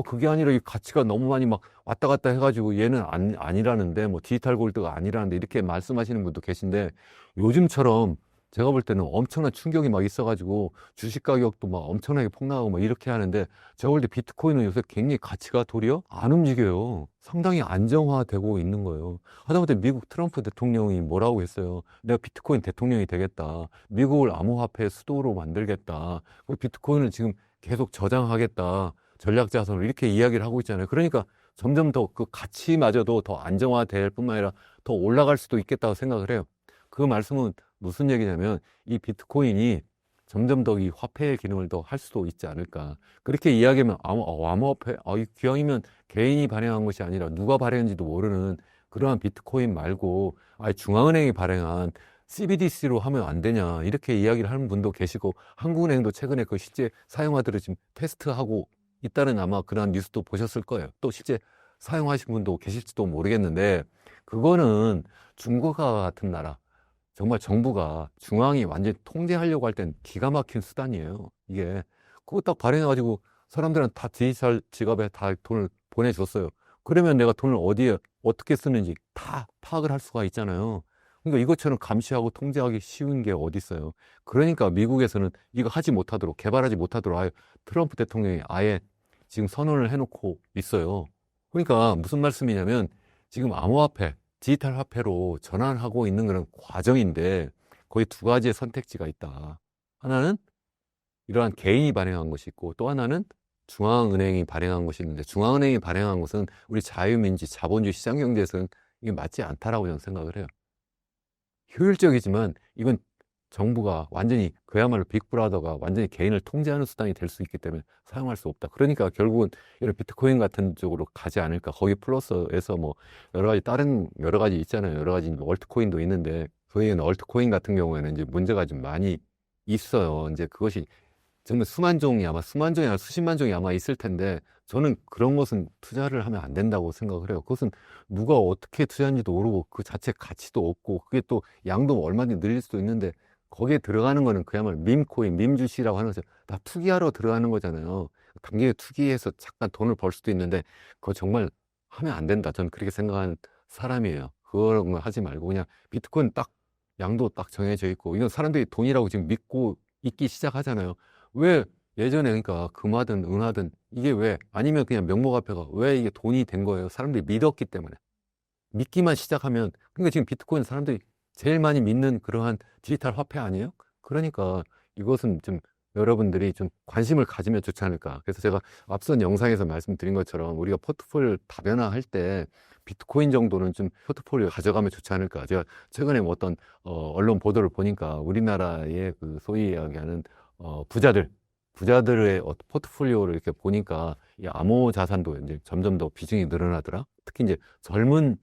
그게 아니라 이 가치가 너무 많이 막 왔다 갔다 해가지고 얘는 아니라는데, 뭐 디지털 골드가 아니라는데 이렇게 말씀하시는 분도 계신데, 요즘처럼 제가 볼 때는 엄청난 충격이 막 있어가지고 주식 가격도 막 엄청나게 폭락하고 막 이렇게 하는데, 제가 볼 때 비트코인은 요새 굉장히 가치가 도리어 안 움직여요. 상당히 안정화되고 있는 거예요. 하다못해 미국 트럼프 대통령이 뭐라고 했어요. 내가 비트코인 대통령이 되겠다. 미국을 암호화폐 수도로 만들겠다. 그리고 비트코인을 지금 계속 저장하겠다. 전략 자산으로 이렇게 이야기를 하고 있잖아요. 그러니까 점점 더 그 가치마저도 더 안정화될 뿐만 아니라 더 올라갈 수도 있겠다고 생각을 해요. 그 말씀은 무슨 얘기냐면 이 비트코인이 점점 더 이 화폐의 기능을 더 할 수도 있지 않을까. 그렇게 이야기하면 암호화폐, 이 기왕이면 개인이 발행한 것이 아니라 누가 발행한지도 모르는 그러한 비트코인 말고 중앙은행이 발행한 CBDC로 하면 안 되냐 이렇게 이야기를 하는 분도 계시고, 한국은행도 최근에 그 실제 사용하도록 지금 테스트하고 있다는 아마 그런 뉴스도 보셨을 거예요. 또 실제 사용하신 분도 계실지도 모르겠는데, 그거는 중국과 같은 나라 정말 정부가 중앙이 완전히 통제하려고 할 땐 기가 막힌 수단이에요. 이게 그거 딱 발행해가지고 사람들은 다 디지털 지갑에 다 돈을 보내줬어요. 그러면 내가 돈을 어디에 어떻게 쓰는지 다 파악을 할 수가 있잖아요. 그러니까 이것처럼 감시하고 통제하기 쉬운 게 어디 있어요. 그러니까 미국에서는 이거 하지 못하도록, 개발하지 못하도록 트럼프 대통령이 아예 지금 선언을 해놓고 있어요. 그러니까 무슨 말씀이냐면 지금 암호화폐, 디지털 화폐로 전환하고 있는 그런 과정인데 거의 두 가지의 선택지가 있다. 하나는 이러한 개인이 발행한 것이 있고, 또 하나는 중앙은행이 발행한 것이 있는데, 중앙은행이 발행한 것은 우리 자유민주, 자본주의 시장경제에서는 이게 맞지 않다라고 저는 생각을 해요. 효율적이지만 이건 정부가 완전히 그야말로 빅브라더가 완전히 개인을 통제하는 수단이 될 수 있기 때문에 사용할 수 없다. 그러니까 결국은 이런 비트코인 같은 쪽으로 가지 않을까. 거기 플러스에서 뭐 여러 가지 다른 여러 가지 있잖아요. 여러 가지 얼트코인도 있는데, 저희는 얼트코인 같은 경우에는 이제 문제가 좀 많이 있어요. 이제 그것이 정말 수만 종이 아마 수십만 종이 아마 있을 텐데 저는 그런 것은 투자를 하면 안 된다고 생각을 해요. 그것은 누가 어떻게 투자한지도 모르고 그 자체 가치도 없고 그게 또 양도 얼마든지 늘릴 수도 있는데 거기에 들어가는 거는 그야말로 밈코인, 밈주시라고 하는 거죠. 다 투기하러 들어가는 거잖아요. 단기에 투기해서 잠깐 돈을 벌 수도 있는데 그거 정말 하면 안 된다. 저는 그렇게 생각하는 사람이에요. 그런 거 하지 말고 그냥 비트코인 딱 양도 딱 정해져 있고 이건 사람들이 돈이라고 지금 믿고 있기 시작하잖아요. 왜 예전에 그러니까 금하든 은하든 이게 왜 아니면 그냥 명목화폐가 왜 이게 돈이 된 거예요? 사람들이 믿었기 때문에 믿기만 시작하면 그러니까 지금 비트코인 사람들이 제일 많이 믿는 그러한 디지털 화폐 아니에요? 그러니까 이것은 좀 여러분들이 좀 관심을 가지면 좋지 않을까. 그래서 제가 앞선 영상에서 말씀드린 것처럼 우리가 포트폴리오를 다변화할 때 비트코인 정도는 좀 포트폴리오 가져가면 좋지 않을까. 제가 최근에 뭐 어떤 언론 보도를 보니까 우리나라의 그 소위 이야기하는 부자들의 포트폴리오를 이렇게 보니까 이 암호 자산도 이제 점점 더 비중이 늘어나더라. 특히 이제 젊은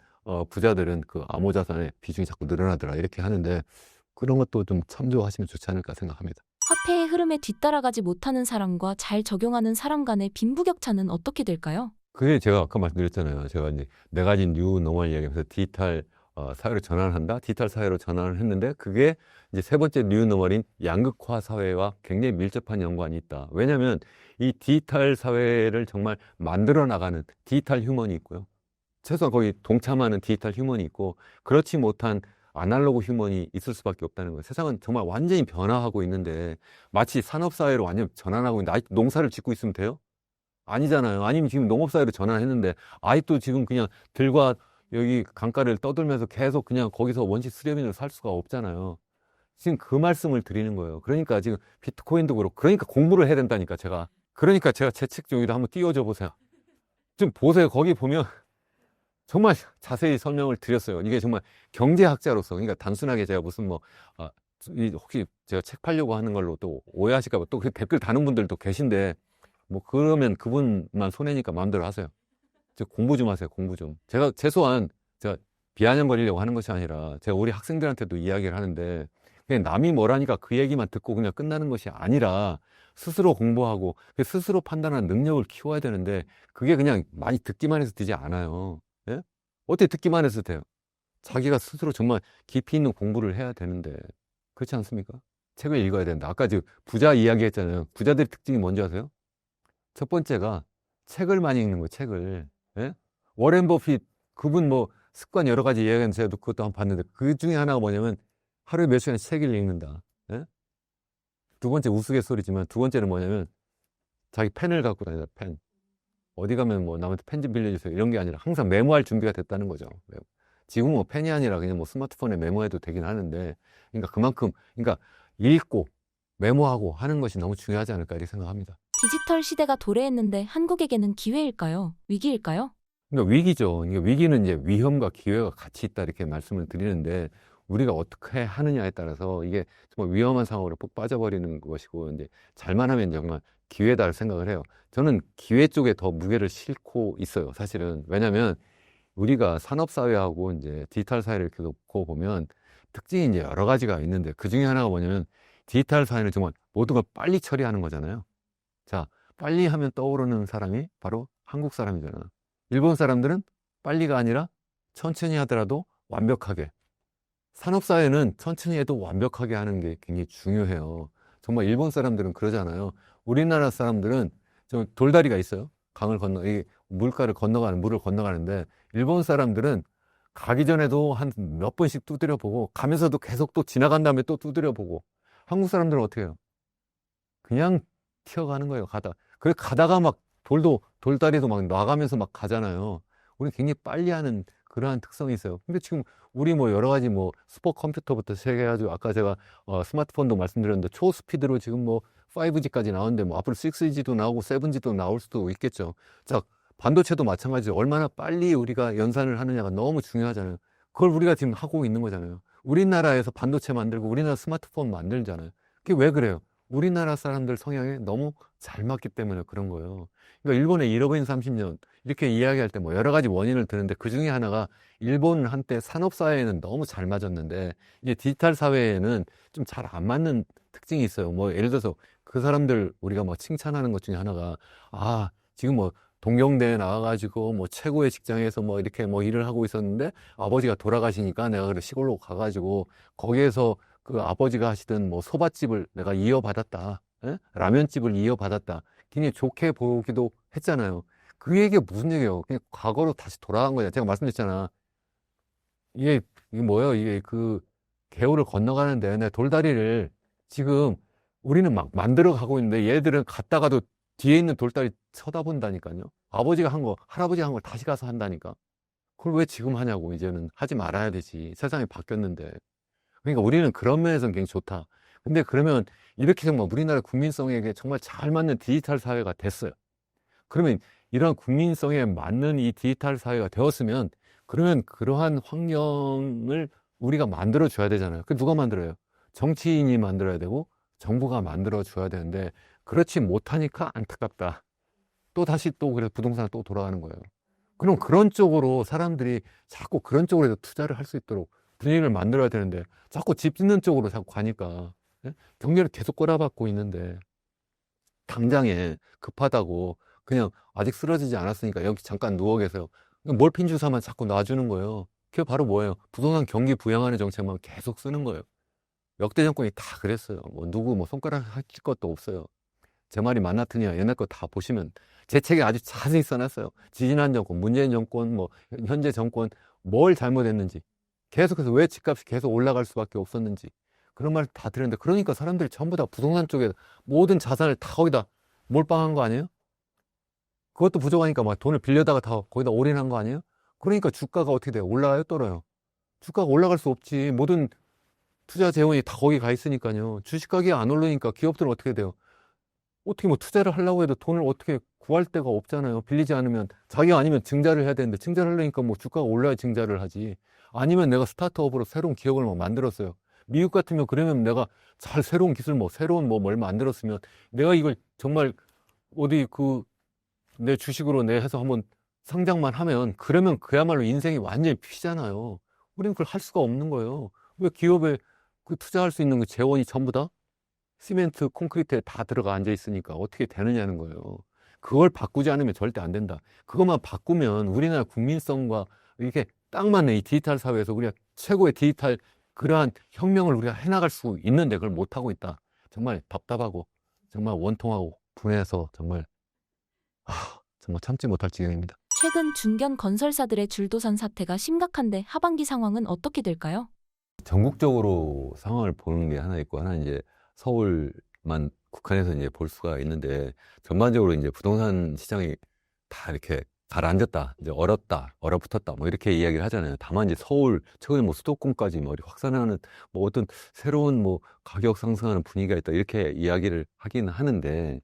부자들은 그 암호 자산의 비중이 자꾸 늘어나더라. 이렇게 하는데 그런 것도 좀 참조하시면 좋지 않을까 생각합니다. 화폐의 흐름에 뒤따라가지 못하는 사람과 잘 적용하는 사람 간의 빈부격차는 어떻게 될까요? 그게 제가 아까 말씀드렸잖아요. 제가 이제 네 가지 뉴 노멀 이야기하면서 디지털 사회로 전환한다. 디지털 사회로 전환을 했는데 그게 이제 세 번째 뉴 노멀인 양극화 사회와 굉장히 밀접한 연관이 있다. 왜냐하면 이 디지털 사회를 정말 만들어 나가는 디지털 휴먼이 있고요. 최소한 거기 동참하는 디지털 휴먼이 있고 그렇지 못한 아날로그 휴먼이 있을 수밖에 없다는 거예요. 세상은 정말 완전히 변화하고 있는데 마치 산업사회로 완전 전환하고 있는데 아직도 농사를 짓고 있으면 돼요? 아니잖아요. 아니면 지금 농업사회로 전환했는데 아직도 지금 그냥 들과 여기 강가를 떠들면서 계속 그냥 거기서 원시 수렴인으로 살 수가 없잖아요. 지금 그 말씀을 드리는 거예요. 그러니까 지금 비트코인도 그렇고 그러니까 공부를 해야 된다니까 제가 제 책 여기다 한번 띄워줘 보세요. 좀 보세요. 거기 보면 정말 자세히 설명을 드렸어요. 이게 정말 경제학자로서, 그러니까 단순하게 제가 무슨 뭐, 혹시 제가 책 팔려고 하는 걸로 또 오해하실까봐 또 그 댓글 다는 분들도 계신데, 뭐, 그러면 그분만 손해니까 마음대로 하세요. 공부 좀 하세요, 공부 좀. 제가 최소한, 제가 비아냥거리려고 하는 것이 아니라, 제가 우리 학생들한테도 이야기를 하는데, 그냥 남이 뭐라니까 그 얘기만 듣고 그냥 끝나는 것이 아니라, 스스로 공부하고, 스스로 판단하는 능력을 키워야 되는데, 그게 그냥 많이 듣기만 해서 되지 않아요. 예? 어떻게 듣기만 해서 돼요? 자기가 스스로 정말 깊이 있는 공부를 해야 되는데 그렇지 않습니까? 책을 읽어야 된다. 아까 지금 부자 이야기 했잖아요. 부자들의 특징이 뭔지 아세요? 첫 번째가 책을 많이 읽는 거예요. 책을. 예? 워렌 버핏 그분 뭐 습관 여러 가지 이야기하는 제가 그것도 한번 봤는데 그 중에 하나가 뭐냐면 하루에 몇 시간씩 책을 읽는다. 예? 두 번째 우스갯소리지만 두 번째는 뭐냐면 자기 펜을 갖고 다니다. 펜. 어디 가면 뭐 남한테 펜 좀 빌려주세요 이런 게 아니라 항상 메모할 준비가 됐다는 거죠. 지금 뭐 펜이 아니라 그냥 뭐 스마트폰에 메모해도 되긴 하는데 그러니까 그만큼 그러니까 읽고 메모하고 하는 것이 너무 중요하지 않을까 이렇게 생각합니다. 디지털 시대가 도래했는데 한국에게는 기회일까요? 위기일까요? 그러니까 위기죠. 그러니까 위기는 이제 위험과 기회가 같이 있다 이렇게 말씀을 드리는데 우리가 어떻게 하느냐에 따라서 이게 정말 위험한 상황으로 푹 빠져버리는 것이고 이제 잘만 하면 정말 기회다를 생각을 해요. 저는 기회 쪽에 더 무게를 싣고 있어요. 사실은 왜냐하면 우리가 산업사회하고 이제 디지털 사회를 이렇게 놓고 보면 특징이 이제 여러 가지가 있는데 그 중에 하나가 뭐냐면 디지털 사회는 정말 모든 걸 빨리 처리하는 거잖아요. 자, 빨리 하면 떠오르는 사람이 바로 한국 사람이잖아요. 일본 사람들은 빨리가 아니라 천천히 하더라도 완벽하게. 산업사회는 천천히 해도 완벽하게 하는 게 굉장히 중요해요. 정말 일본 사람들은 그러잖아요. 우리나라 사람들은 좀 돌다리가 있어요. 강을 건너, 이 물가를 건너가는, 물을 건너가는데, 일본 사람들은 가기 전에도 한 몇 번씩 두드려 보고, 가면서도 계속 또 지나간 다음에 또 두드려 보고, 한국 사람들은 어떻게 해요? 그냥 튀어가는 거예요, 그래, 가다가 막 돌다리도 막 나가면서 막 가잖아요. 우리 굉장히 빨리 하는 그러한 특성이 있어요. 근데 지금 우리 뭐 여러 가지 뭐 슈퍼컴퓨터부터 시작해가지고 아까 제가 스마트폰도 말씀드렸는데 초스피드로 지금 뭐 5G까지 나오는데 뭐 앞으로 6G도 나오고 7G도 나올 수도 있겠죠. 자, 반도체도 마찬가지죠. 얼마나 빨리 우리가 연산을 하느냐가 너무 중요하잖아요. 그걸 우리가 지금 하고 있는 거잖아요. 우리나라에서 반도체 만들고 우리나라 스마트폰 만들잖아요. 그게 왜 그래요? 우리나라 사람들 성향에 너무 잘 맞기 때문에 그런 거예요. 그러니까 일본의 잃어버린 30년 이렇게 이야기할 때 뭐 여러 가지 원인을 드는데 그 중에 하나가 일본은 한때 산업사회에는 너무 잘 맞았는데 이제 디지털 사회에는 좀 잘 안 맞는 특징이 있어요. 뭐 예를 들어서 그 사람들 우리가 뭐 칭찬하는 것 중에 하나가, 지금 뭐 동경대에 나와가지고 뭐 최고의 직장에서 뭐 이렇게 뭐 일을 하고 있었는데 아버지가 돌아가시니까 내가 그래 시골로 가가지고 거기에서 그 아버지가 하시던 뭐 소밭집을 내가 이어받았다. 예? 라면집을 이어받았다. 굉장히 좋게 보기도 했잖아요. 그 얘기가 무슨 얘기예요? 그냥 과거로 다시 돌아간 거냐. 제가 말씀드렸잖아. 이게 뭐예요? 이게 그 개울을 건너가는데 내 돌다리를 지금 우리는 막 만들어 가고 있는데 얘들은 갔다가도 뒤에 있는 돌다리 쳐다본다니까요. 아버지가 한 거, 할아버지가 한 걸 다시 가서 한다니까. 그걸 왜 지금 하냐고. 이제는 하지 말아야 되지. 세상이 바뀌었는데. 그러니까 우리는 그런 면에서는 굉장히 좋다. 근데 그러면 이렇게 정말 우리나라 국민성에게 정말 잘 맞는 디지털 사회가 됐어요. 그러면 이런 국민성에 맞는 이 디지털 사회가 되었으면 그러면 그러한 환경을 우리가 만들어 줘야 되잖아요. 그 누가 만들어요? 정치인이 만들어야 되고 정부가 만들어 줘야 되는데 그렇지 못하니까 안타깝다. 또 다시 또 그래서 부동산을 또 돌아가는 거예요. 그럼 그런 쪽으로 사람들이 자꾸 그런 쪽으로 해서 투자를 할 수 있도록 분위기를 만들어야 되는데 자꾸 집 짓는 쪽으로 자꾸 가니까 예? 경제를 계속 꼬라박고 있는데 당장에 급하다고 그냥 아직 쓰러지지 않았으니까 여기 잠깐 누워 계세요. 몰핀 주사만 자꾸 놔주는 거예요. 그게 바로 뭐예요? 부동산 경기 부양하는 정책만 계속 쓰는 거예요. 역대 정권이 다 그랬어요. 뭐 누구 뭐 손가락 할 것도 없어요. 제 말이 맞나 틀리냐 옛날 거 다 보시면 제 책에 아주 자세히 써놨어요. 지지난 정권, 문재인 정권, 뭐 현재 정권 뭘 잘못했는지 계속해서 왜 집값이 계속 올라갈 수밖에 없었는지 그런 말 다 들었는데 그러니까 사람들이 전부 다 부동산 쪽에 모든 자산을 다 거기다 몰빵한 거 아니에요? 그것도 부족하니까 막 돈을 빌려다가 다 거기다 올인한 거 아니에요? 그러니까 주가가 어떻게 돼요? 올라가요? 떨어요? 주가가 올라갈 수 없지. 모든 투자 재원이 다 거기 가 있으니까요. 주식 가격이 안 오르니까 기업들은 어떻게 돼요? 어떻게 뭐 투자를 하려고 해도 돈을 어떻게 구할 데가 없잖아요. 빌리지 않으면 자기가 아니면 증자를 해야 되는데 증자를 하려니까 뭐 주가가 올라야 증자를 하지. 아니면 내가 스타트업으로 새로운 기업을 뭐 만들었어요. 미국 같으면 그러면 내가 잘 새로운 기술 뭐 새로운 뭐 뭘 만들었으면 내가 이걸 정말 어디 그 내 주식으로 내 해서 한번 상장만 하면 그러면 그야말로 인생이 완전히 피잖아요. 우리는 그걸 할 수가 없는 거예요. 왜 기업에 그 투자할 수 있는 그 재원이 전부 다 시멘트, 콘크리트에 다 들어가 앉아 있으니까 어떻게 되느냐는 거예요. 그걸 바꾸지 않으면 절대 안 된다. 그것만 바꾸면 우리나라 국민성과 이렇게 딱 맞는 이 디지털 사회에서 우리가 최고의 디지털 그러한 혁명을 우리가 해나갈 수 있는데 그걸 못하고 있다. 정말 답답하고 정말 원통하고 분해서 정말 정말 참지 못할 지경입니다. 최근 중견 건설사들의 줄도산 사태가 심각한데 하반기 상황은 어떻게 될까요? 전국적으로 상황을 보는 게 하나 있고 하나는 이제 서울만 국한해서 이제 볼 수가 있는데 전반적으로 이제 부동산 시장이 다 이렇게 가라앉았다, 이제 얼었다, 얼어붙었다, 뭐 이렇게 이야기를 하잖아요. 다만 이제 서울 최근에 뭐 수도권까지 뭐 확산하는 뭐 어떤 새로운 뭐 가격 상승하는 분위기가 있다 이렇게 이야기를 하긴 하는데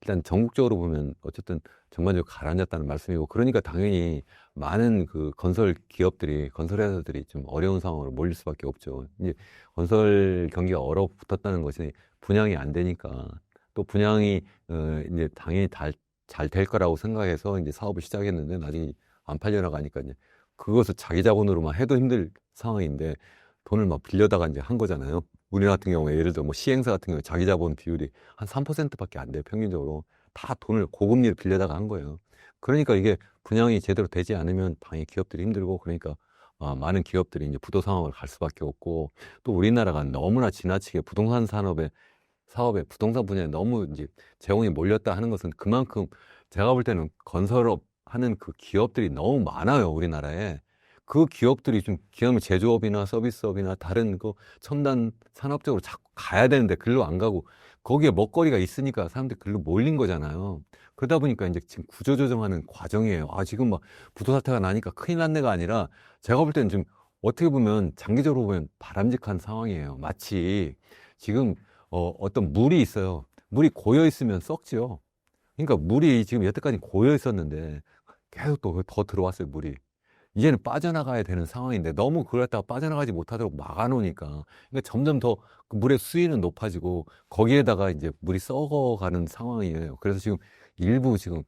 일단 전국적으로 보면 어쨌든 전반적으로 가라앉았다는 말씀이고 그러니까 당연히 많은 그 건설 기업들이 건설 회사들이 좀 어려운 상황으로 몰릴 수밖에 없죠. 이제 건설 경기가 얼어붙었다는 것이 분양이 안 되니까 또 분양이 이제 당연히 잘 될 거라고 생각해서 이제 사업을 시작했는데 나중에 안 팔려나가니까 이제 그것을 자기 자본으로만 해도 힘들 상황인데 돈을 막 빌려다가 이제 한 거잖아요. 우리나라 같은 경우에 예를 들어 뭐 시행사 같은 경우에 자기 자본 비율이 한 3%밖에 안 돼요. 평균적으로 다 돈을 고금리를 빌려다가 한 거예요. 그러니까 이게 분양이 제대로 되지 않으면 당연히 기업들이 힘들고 그러니까 많은 기업들이 이제 부도 상황을 갈 수밖에 없고 또 우리나라가 너무나 지나치게 부동산 사업에 부동산 분야에 너무 이제 재원이 몰렸다 하는 것은 그만큼 제가 볼 때는 건설업 하는 그 기업들이 너무 많아요, 우리나라에. 그 기업들이 좀 기업의 제조업이나 서비스업이나 다른 그 첨단 산업적으로 자꾸 가야 되는데 글로 안 가고 거기에 먹거리가 있으니까 사람들이 글로 몰린 거잖아요. 그러다 보니까 이제 지금 구조조정하는 과정이에요. 지금 막 부도 사태가 나니까 큰일 났네가 아니라 제가 볼 때는 좀 어떻게 보면 장기적으로 보면 바람직한 상황이에요. 마치 지금 어떤 물이 있어요. 물이 고여 있으면 썩지요. 그러니까 물이 지금 여태까지 고여 있었는데 계속 또 더 들어왔어요, 물이. 이제는 빠져나가야 되는 상황인데 너무 그걸 갖다가 빠져나가지 못하도록 막아놓으니까 그러니까 점점 더 그 물의 수위는 높아지고 거기에다가 이제 물이 썩어가는 상황이에요. 그래서 지금 일부 지금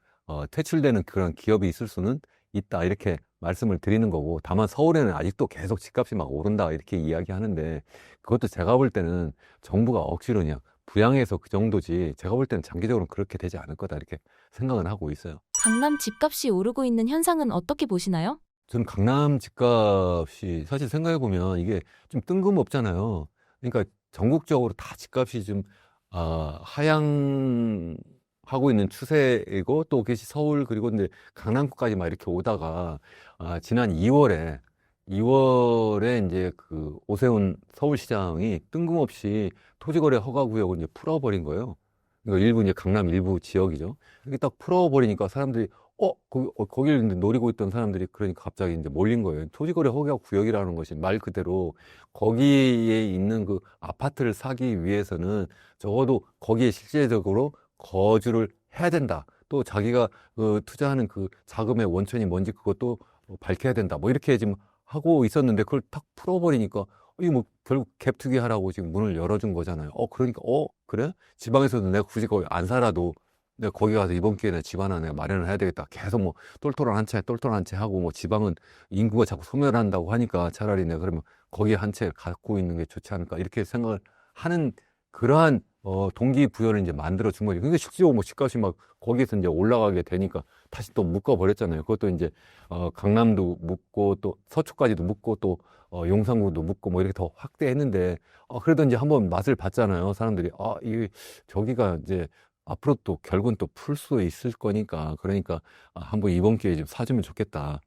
퇴출되는 그런 기업이 있을 수는 있다 이렇게 말씀을 드리는 거고 다만 서울에는 아직도 계속 집값이 막 오른다 이렇게 이야기하는데 그것도 제가 볼 때는 정부가 억지로 그냥 부양해서 그 정도지 제가 볼 때는 장기적으로는 그렇게 되지 않을 거다 이렇게 생각은 하고 있어요. 강남 집값이 오르고 있는 현상은 어떻게 보시나요? 저는 강남 집값이 사실 생각해 보면 이게 좀 뜬금없잖아요. 그러니까 전국적으로 다 집값이 좀 하향하고 있는 추세이고 또 그것이 서울 그리고 이제 강남구까지 막 이렇게 오다가 지난 2월에 이제 그 오세훈 서울시장이 뜬금없이 토지거래 허가구역을 이제 풀어버린 거예요. 그러니까 일부 이제 강남 일부 지역이죠. 이렇게 딱 풀어버리니까 사람들이 거기를 이제 노리고 있던 사람들이 그러니까 갑자기 이제 몰린 거예요. 토지거래 허가 구역이라는 것이 말 그대로 거기에 있는 그 아파트를 사기 위해서는 적어도 거기에 실질적으로 거주를 해야 된다. 또 자기가 그 투자하는 그 자금의 원천이 뭔지 그것도 밝혀야 된다. 뭐 이렇게 지금 하고 있었는데 그걸 탁 풀어버리니까 이거 뭐 결국 갭투기 하라고 지금 문을 열어준 거잖아요. 그러니까 그래? 지방에서도 내가 굳이 거기 안 살아도 내가 거기 가서 이번 기회에 집 하나 내가 마련을 해야 되겠다. 계속 뭐 똘똘한 한 채 하고 뭐 지방은 인구가 자꾸 소멸한다고 하니까 차라리 내가 그러면 거기 한 채 갖고 있는 게 좋지 않을까 이렇게 생각을 하는 그러한 동기부여를 이제 만들어 준 거죠. 근데 실제로 뭐 집값이 막 거기에서 이제 올라가게 되니까 다시 또 묶어 버렸잖아요. 그것도 이제 강남도 묶고 또 서초까지도 묶고 또 용산구도 묶고 뭐 이렇게 더 확대했는데 그래도 이제 한번 맛을 봤잖아요. 사람들이 이 저기가 이제 앞으로 또 결국은 또 풀 수 있을 거니까 그러니까 한번 이번 기회에 좀 사주면 좋겠다.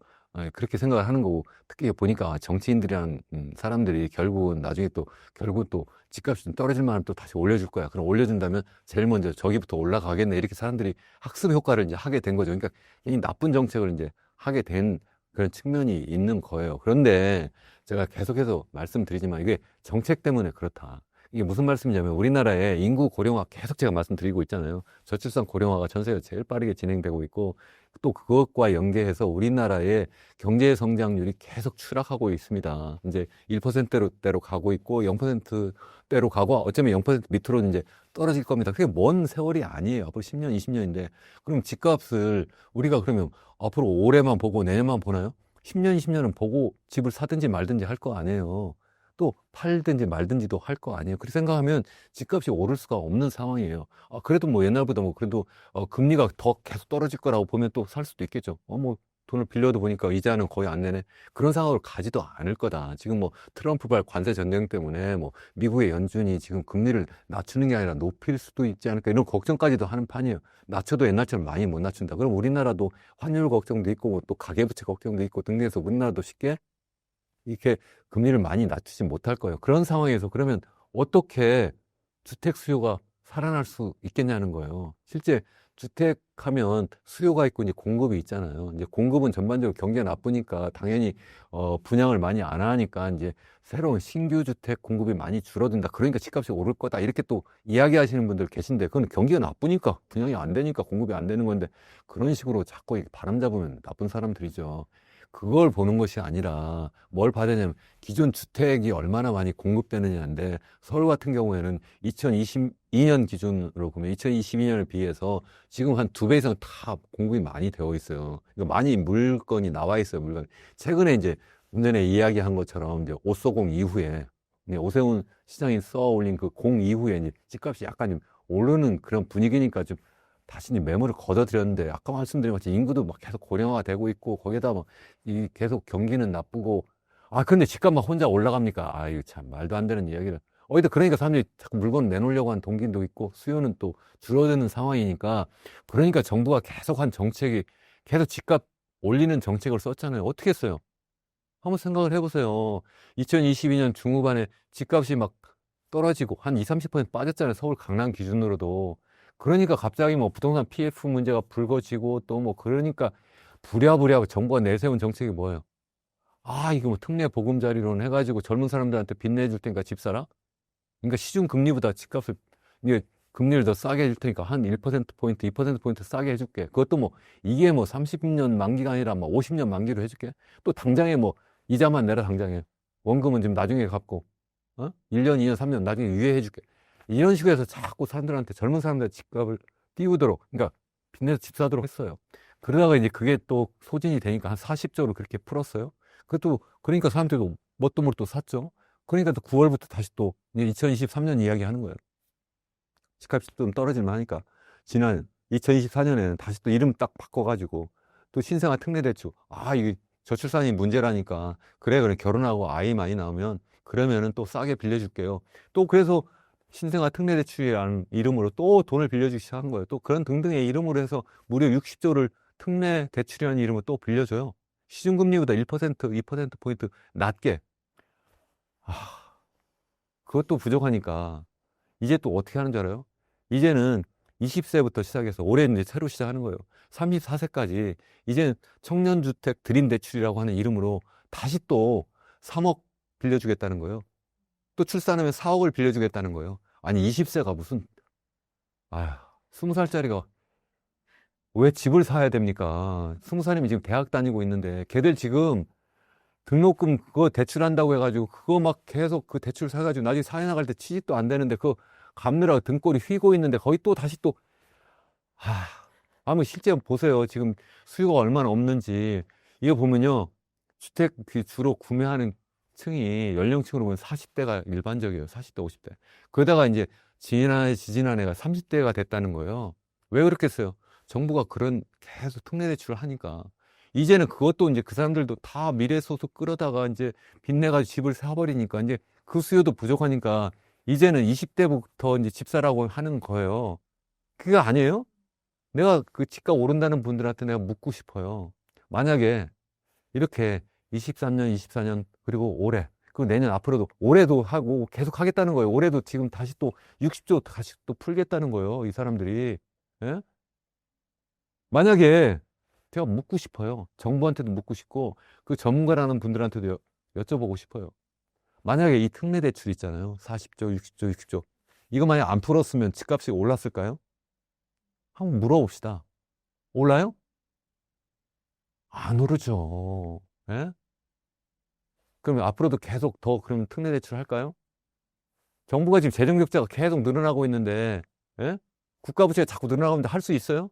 그렇게 생각을 하는 거고 특히 보니까 정치인들이란 사람들이 결국은 나중에 또 결국 또 집값이 좀 떨어질 만하면 또 다시 올려줄 거야. 그럼 올려준다면 제일 먼저 저기부터 올라가겠네. 이렇게 사람들이 학습 효과를 이제 하게 된 거죠. 그러니까 이 나쁜 정책을 이제 하게 된 그런 측면이 있는 거예요. 그런데 제가 계속해서 말씀드리지만 이게 정책 때문에 그렇다. 이게 무슨 말씀이냐면 우리나라의 인구 고령화 계속 제가 말씀드리고 있잖아요. 저출산 고령화가 전 세계에서 제일 빠르게 진행되고 있고 또 그것과 연계해서 우리나라의 경제 성장률이 계속 추락하고 있습니다. 이제 1%대로 가고 있고 0%대로 가고 어쩌면 0% 밑으로 이제 떨어질 겁니다. 그게 먼 세월이 아니에요. 앞으로 10년, 20년인데 그럼 집값을 우리가 그러면 앞으로 올해만 보고 내년만 보나요? 10년, 20년은 보고 집을 사든지 말든지 할 거 아니에요. 또 팔든지 말든지도 할 거 아니에요. 그렇게 생각하면 집값이 오를 수가 없는 상황이에요. 그래도 뭐 옛날보다 뭐 그래도 금리가 더 계속 떨어질 거라고 보면 또 살 수도 있겠죠. 뭐 돈을 빌려도 보니까 이자는 거의 안 내네. 그런 상황으로 가지도 않을 거다. 지금 뭐 트럼프발 관세 전쟁 때문에 뭐 미국의 연준이 지금 금리를 낮추는 게 아니라 높일 수도 있지 않을까 이런 걱정까지도 하는 판이에요. 낮춰도 옛날처럼 많이 못 낮춘다. 그럼 우리나라도 환율 걱정도 있고 뭐또 가계부채 걱정도 있고 등등해서 우리나라도 쉽게 이렇게 금리를 많이 낮추지 못할 거예요. 그런 상황에서 그러면 어떻게 주택 수요가 살아날 수 있겠냐는 거예요. 실제 주택하면 수요가 있고 이제 공급이 있잖아요. 이제 공급은 전반적으로 경기가 나쁘니까 당연히 분양을 많이 안 하니까 이제 새로운 신규 주택 공급이 많이 줄어든다. 그러니까 집값이 오를 거다. 이렇게 또 이야기하시는 분들 계신데 그건 경기가 나쁘니까 분양이 안 되니까 공급이 안 되는 건데 그런 식으로 자꾸 바람 잡으면 나쁜 사람들이죠. 그걸 보는 것이 아니라 뭘 봐야 되냐면 기존 주택이 얼마나 많이 공급되느냐인데 서울 같은 경우에는 2022년 기준으로 보면 2022년을 비해서 지금 한 2배 이상 다 공급이 많이 되어 있어요. 그러니까 많이 물건이 나와 있어요. 물건. 최근에 이제 좀 전에 이야기한 것처럼 이제 오쏘공 이후에 오세훈 시장이 써 올린 그 공 이후에 이제 집값이 약간 좀 오르는 그런 분위기니까 좀 다시 매물을 걷어들였는데 아까 말씀드린 것처럼 인구도 막 계속 고령화가 되고 있고 거기에다 막 이 계속 경기는 나쁘고 근데 집값만 혼자 올라갑니까? 이거 참 말도 안 되는 이야기를 어디다 그러니까 사람들이 자꾸 물건 내놓으려고 하는 동기도 있고 수요는 또 줄어드는 상황이니까 그러니까 정부가 계속 한 정책이 계속 집값 올리는 정책을 썼잖아요. 어떻게 했어요? 한번 생각을 해보세요. 2022년 중후반에 집값이 막 떨어지고 한 20, 30% 빠졌잖아요. 서울 강남 기준으로도. 그러니까 갑자기 뭐 부동산 PF 문제가 불거지고 또 뭐 그러니까 부랴부랴 정부가 내세운 정책이 뭐예요? 이거 뭐 특례 보금자리론 해가지고 젊은 사람들한테 빚내줄 테니까 집 사라? 그러니까 시중 금리보다 집값을 이게 금리를 더 싸게 해줄 테니까 한 1%포인트, 2%포인트 싸게 해줄게. 그것도 뭐 이게 뭐 30년 만기가 아니라 뭐 50년 만기로 해줄게. 또 당장에 뭐 이자만 내라 당장에. 원금은 지금 나중에 갚고 1년, 2년, 3년 나중에 유예해줄게. 이런 식으로 해서 자꾸 사람들한테 젊은 사람들 집값을 띄우도록 그러니까 빚내서 집 사도록 했어요. 그러다가 이제 그게 또 소진이 되니까 한 40조로 그렇게 풀었어요. 그것도 그러니까 사람들도 뭣도 모르고 또 샀죠. 그러니까 또 9월부터 다시 또 이제 2023년 이야기 하는 거예요. 집값이 좀 떨어질만 하니까. 지난 2024년에는 다시 또 이름 딱 바꿔가지고 또 신생아 특례대출. 이게 저출산이 문제라니까. 그래, 결혼하고 아이 많이 나오면 그러면은 또 싸게 빌려줄게요. 또 그래서 신생아 특례대출이라는 이름으로 또 돈을 빌려주기 시작한 거예요. 또 그런 등등의 이름으로 해서 무려 60조를 특례대출이라는 이름으로 또 빌려줘요. 시중금리보다 1%, 2%포인트 낮게. 그것도 부족하니까 이제 또 어떻게 하는 줄 알아요? 이제는 20세부터 시작해서 올해 이제 새로 시작하는 거예요. 34세까지 이제 청년주택 드림대출이라고 하는 이름으로 다시 또 3억 빌려주겠다는 거예요. 또 출산하면 4억을 빌려주겠다는 거예요. 아니 20세가 무슨 20살짜리가 왜 집을 사야 됩니까? 20살이면 지금 대학 다니고 있는데 걔들 지금 등록금 그거 대출한다고 해가지고 그거 막 계속 그 대출 사가지고 나중에 사회 나갈 때 취직도 안 되는데 그거 갚느라고 등골이 휘고 있는데 거기 또 다시 또 한번 실제 보세요. 지금 수요가 얼마나 없는지. 이거 보면요. 주택 주로 구매하는 층이 연령층으로 보면 40대가 일반적이에요. 40대, 50대. 그러다가 이제 지지난해가 30대가 됐다는 거예요. 왜 그렇겠어요? 정부가 그런 계속 특례 대출을 하니까. 이제는 그것도 이제 그 사람들도 다 미래소득 끌어다가 이제 빚내가지고 집을 사버리니까 이제 그 수요도 부족하니까 이제는 20대부터 이제 집 사라고 하는 거예요. 그게 아니에요? 내가 그 집값 오른다는 분들한테 내가 묻고 싶어요. 만약에 이렇게 23년, 24년, 그리고 올해, 그리고 내년 앞으로도 올해도 하고 계속 하겠다는 거예요. 올해도 지금 다시 또 60조 다시 또 풀겠다는 거예요. 이 사람들이. 예? 만약에 제가 묻고 싶어요. 정부한테도 묻고 싶고 그 전문가라는 분들한테도 여쭤보고 싶어요. 만약에 이 특례 대출 있잖아요. 40조, 60조, 60조. 이거 만약 안 풀었으면 집값이 올랐을까요? 한번 물어봅시다. 올라요? 안 오르죠. 예? 그러면 앞으로도 계속 더 그러면 특례 대출 할까요? 정부가 지금 재정 적자가 계속 늘어나고 있는데, 예? 국가 부채가 자꾸 늘어나는데 할 수 있어요?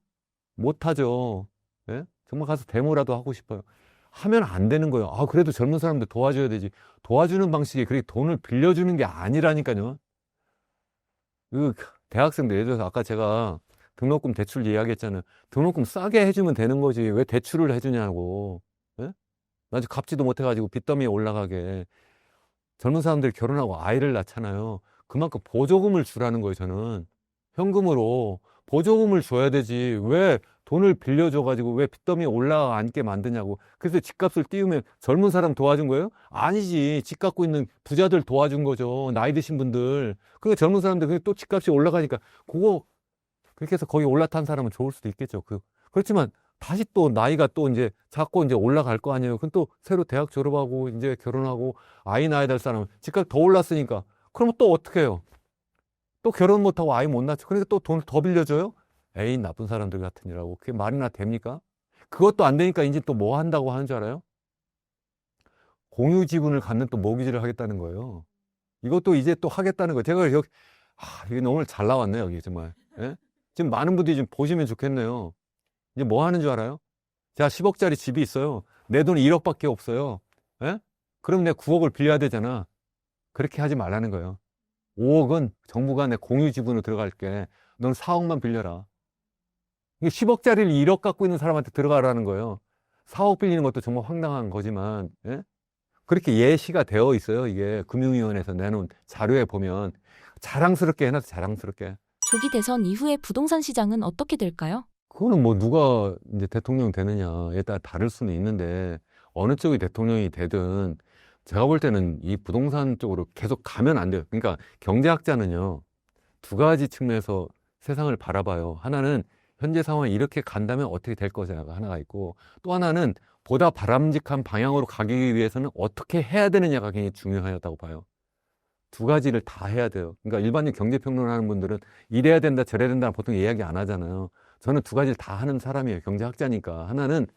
못 하죠. 예? 정말 가서 데모라도 하고 싶어요. 하면 안 되는 거예요. 그래도 젊은 사람들 도와줘야 되지. 도와주는 방식이 그렇게 돈을 빌려주는 게 아니라니까요. 그 대학생들, 예를 들어서 아까 제가 등록금 대출 이야기했잖아요. 등록금 싸게 해주면 되는 거지. 왜 대출을 해주냐고. 예? 나중에 갚지도 못해가지고 빚더미에 올라가게. 젊은 사람들이 결혼하고 아이를 낳잖아요. 그만큼 보조금을 주라는 거예요, 저는. 현금으로 보조금을 줘야 되지. 왜 돈을 빌려줘가지고 왜 빚더미에 올라앉게 만드냐고. 그래서 집값을 띄우면 젊은 사람 도와준 거예요? 아니지. 집 갖고 있는 부자들 도와준 거죠. 나이 드신 분들. 그러니까 젊은 사람들 또 집값이 올라가니까 그거 그렇게 해서 거기 올라탄 사람은 좋을 수도 있겠죠. 그렇지만 다시 또 나이가 또 이제 자꾸 이제 올라갈 거 아니에요. 그럼 또 새로 대학 졸업하고 이제 결혼하고 아이 낳아야 될 사람은 집값 더 올랐으니까. 그러면 또 어떻게 해요? 또 결혼 못하고 아이 못 낳죠. 그러니까 또 돈을 더 빌려줘요? 에이, 나쁜 사람들 같으니라고. 그게 말이나 됩니까? 그것도 안 되니까 이제 또 뭐 한다고 하는 줄 알아요? 공유 지분을 갖는 또 모기지를 하겠다는 거예요. 이것도 이제 또 하겠다는 거예요. 제가 여기, 이게 너무 잘 나왔네요, 여기 정말. 예? 지금 많은 분들이 좀 보시면 좋겠네요. 이제 뭐 하는 줄 알아요? 제가 10억짜리 집이 있어요. 내 돈이 1억밖에 없어요. 예? 그럼 내가 9억을 빌려야 되잖아. 그렇게 하지 말라는 거예요. 5억은 정부가 내 공유 지분으로 들어갈게. 넌 4억만 빌려라. 이게 10억짜리를 1억 갖고 있는 사람한테 들어가라는 거예요. 4억 빌리는 것도 정말 황당한 거지만, 예? 그렇게 예시가 되어 있어요. 이게 금융위원회에서 내놓은 자료에 보면. 자랑스럽게 해놔서 자랑스럽게. 조기 대선 이후의 부동산 시장은 어떻게 될까요? 그거는 뭐 누가 이제 대통령 되느냐에 따라 다를 수는 있는데 어느 쪽이 대통령이 되든 제가 볼 때는 이 부동산 쪽으로 계속 가면 안 돼요. 그러니까 경제학자는요, 두 가지 측면에서 세상을 바라봐요. 하나는 현재 상황이 이렇게 간다면 어떻게 될 거냐가 하나가 있고, 또 하나는 보다 바람직한 방향으로 가기 위해서는 어떻게 해야 되느냐가 굉장히 중요하다고 봐요. 두 가지를 다 해야 돼요. 그러니까 일반적 경제평론하는 분들은 이래야 된다, 저래야 된다 보통 이야기 안 하잖아요. 저는 두 가지를 다 하는 사람이에요. 경제학자니까. 하나는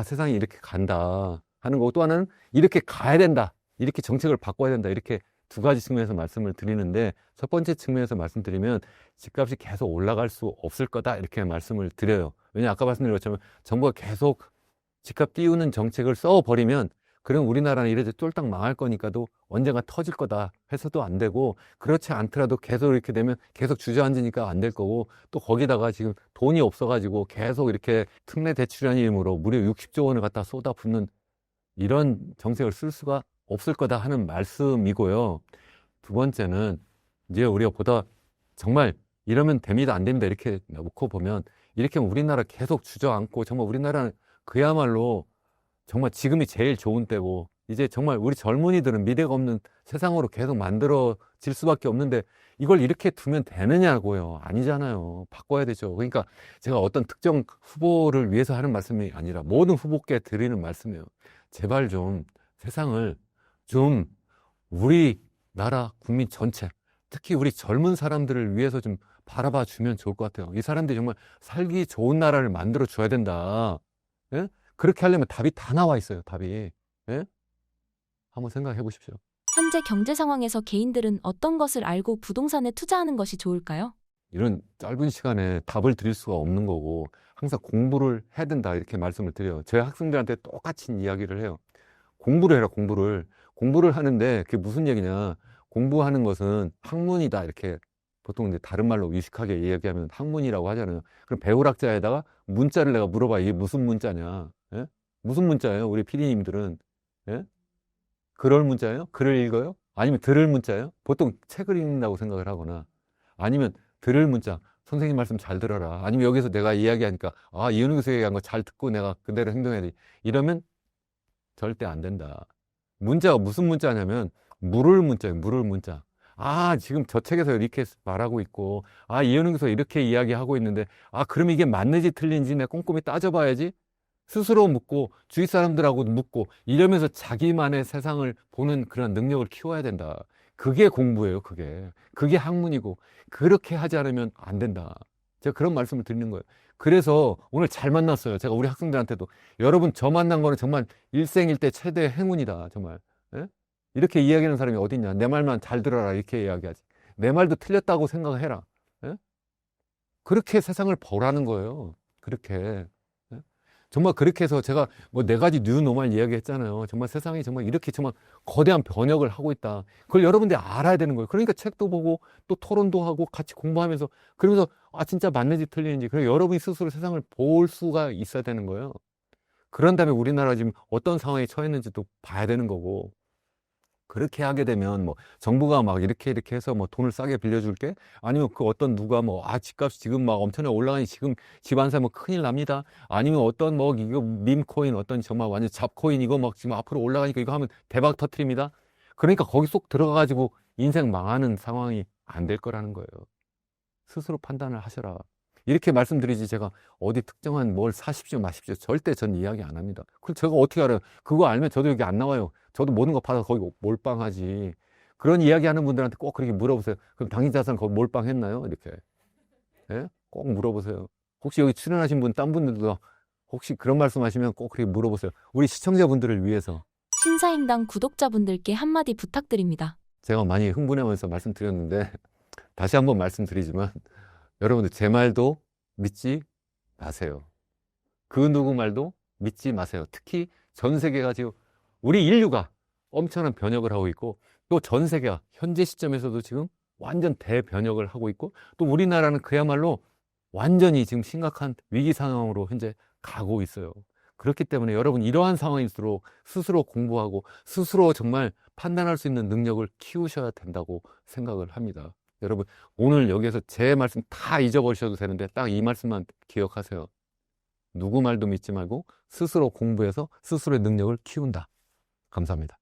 세상이 이렇게 간다 하는 거고, 또 하나는 이렇게 가야 된다, 이렇게 정책을 바꿔야 된다, 이렇게 두 가지 측면에서 말씀을 드리는데, 첫 번째 측면에서 말씀드리면 집값이 계속 올라갈 수 없을 거다 이렇게 말씀을 드려요. 왜냐하면 아까 말씀드린 것처럼 정부가 계속 집값 띄우는 정책을 써버리면 그럼 우리나라는 이래도 쫄딱 망할 거니까도 언젠가 터질 거다 해서도 안 되고, 그렇지 않더라도 계속 이렇게 되면 계속 주저앉으니까 안 될 거고, 또 거기다가 지금 돈이 없어가지고 계속 이렇게 특례 대출이라는 이름으로 무려 60조 원을 갖다 쏟아붓는 이런 정책을 쓸 수가 없을 거다 하는 말씀이고요. 두 번째는 이제 우리가 보다 정말 이러면 됩니다, 안 됩니다 이렇게 놓고 보면, 이렇게 하면 우리나라 계속 주저앉고, 정말 우리나라는 그야말로 정말 지금이 제일 좋은 때고, 이제 정말 우리 젊은이들은 미래가 없는 세상으로 계속 만들어질 수밖에 없는데, 이걸 이렇게 두면 되느냐고요. 아니잖아요. 바꿔야 되죠. 그러니까 제가 어떤 특정 후보를 위해서 하는 말씀이 아니라 모든 후보께 드리는 말씀이에요. 제발 좀 세상을 좀 우리나라 국민 전체, 특히 우리 젊은 사람들을 위해서 좀 바라봐 주면 좋을 것 같아요. 이 사람들이 정말 살기 좋은 나라를 만들어 줘야 된다. 예? 그렇게 하려면 답이 다 나와 있어요. 답이. 예? 한번 생각해 보십시오. 현재 경제 상황에서 개인들은 어떤 것을 알고 부동산에 투자하는 것이 좋을까요? 이런 짧은 시간에 답을 드릴 수가 없는 거고, 항상 공부를 해야 된다 이렇게 말씀을 드려요. 제 학생들한테 똑같이 이야기를 해요. 공부를 해라, 공부를. 공부를 하는데 그게 무슨 얘기냐. 공부하는 것은 학문이다 이렇게 보통 이제 다른 말로 유식하게 이야기하면 학문이라고 하잖아요. 그럼 배울학자에다가 문자를 내가 물어봐. 이게 무슨 문자냐? 예? 무슨 문자예요? 우리 PD님들은. 예? 그럴 문자예요? 글을 읽어요? 아니면 들을 문자예요? 보통 책을 읽는다고 생각을 하거나, 아니면 들을 문자. 선생님 말씀 잘 들어라. 아니면 여기서 내가 이야기하니까, 아, 이현우 교수 얘기한 거 잘 듣고 내가 그대로 행동해야 돼. 이러면 절대 안 된다. 문자가 무슨 문자냐면 물을 문자예요. 물을 문자. 아, 지금 저 책에서 이렇게 말하고 있고, 아, 이현우 교수가 이렇게 이야기하고 있는데, 아, 그럼 이게 맞는지 틀린지 내가 꼼꼼히 따져봐야지. 스스로 묻고 주위 사람들하고 묻고 이러면서 자기만의 세상을 보는 그런 능력을 키워야 된다. 그게 공부예요. 그게 학문이고, 그렇게 하지 않으면 안 된다. 제가 그런 말씀을 드리는 거예요. 그래서 오늘 잘 만났어요. 제가 우리 학생들한테도, 여러분 저 만난 거는 정말 일생일대 최대의 행운이다. 정말. 예? 이렇게 이야기하는 사람이 어디 있냐. 내 말만 잘 들어라 이렇게 이야기하지. 내 말도 틀렸다고 생각해라. 예? 그렇게 세상을 보라는 거예요. 그렇게. 예? 정말 그렇게 해서 제가 뭐 4가지 뉴노멀 이야기했잖아요. 정말 세상이 정말 이렇게 정말 거대한 변혁을 하고 있다. 그걸 여러분들이 알아야 되는 거예요. 그러니까 책도 보고 또 토론도 하고 같이 공부하면서, 그러면서 아, 진짜 맞는지 틀리는지, 그리고 여러분이 스스로 세상을 볼 수가 있어야 되는 거예요. 그런 다음에 우리나라 지금 어떤 상황에 처했는지도 봐야 되는 거고, 그렇게 하게 되면 뭐 정부가 막 이렇게 해서 뭐 돈을 싸게 빌려줄게, 아니면 그 어떤 누가 뭐 아, 집값이 지금 막 엄청나게 올라가니 지금 집 안 사면 큰일 납니다, 아니면 어떤 뭐 이거 밈코인 어떤 정말 완전 잡코인 이거 막 지금 앞으로 올라가니까 이거 하면 대박 터트립니다. 그러니까 거기 쏙 들어가 가지고 인생 망하는 상황이 안 될 거라는 거예요. 스스로 판단을 하셔라. 이렇게 말씀드리지, 제가 어디 특정한 뭘 사십시오 마십시오 절대 전 이야기 안 합니다. 그럼 제가 어떻게 알아요? 그거 알면 저도 여기 안 나와요. 저도 모든 거 받아서 거기 몰빵하지. 그런 이야기 하는 분들한테 꼭 그렇게 물어보세요. 그럼 당신자산 거기 몰빵했나요? 이렇게. 예? 꼭 물어보세요. 혹시 여기 출연하신 분, 딴 분들도 혹시 그런 말씀 하시면 꼭 그렇게 물어보세요. 우리 시청자분들을 위해서. 신사임당 구독자분들께 한마디 부탁드립니다. 제가 많이 흥분하면서 말씀드렸는데 다시 한번 말씀드리지만, 여러분들 제 말도 믿지 마세요. 그 누구 말도 믿지 마세요. 특히 전 세계가 지금, 우리 인류가 엄청난 변혁을 하고 있고, 또 전 세계가 현재 시점에서도 지금 완전 대변혁을 하고 있고, 또 우리나라는 그야말로 완전히 지금 심각한 위기 상황으로 현재 가고 있어요. 그렇기 때문에 여러분, 이러한 상황일수록 스스로 공부하고 스스로 정말 판단할 수 있는 능력을 키우셔야 된다고 생각을 합니다. 여러분, 오늘 여기에서 제 말씀 다 잊어버리셔도 되는데 딱 이 말씀만 기억하세요. 누구 말도 믿지 말고 스스로 공부해서 스스로의 능력을 키운다. 감사합니다.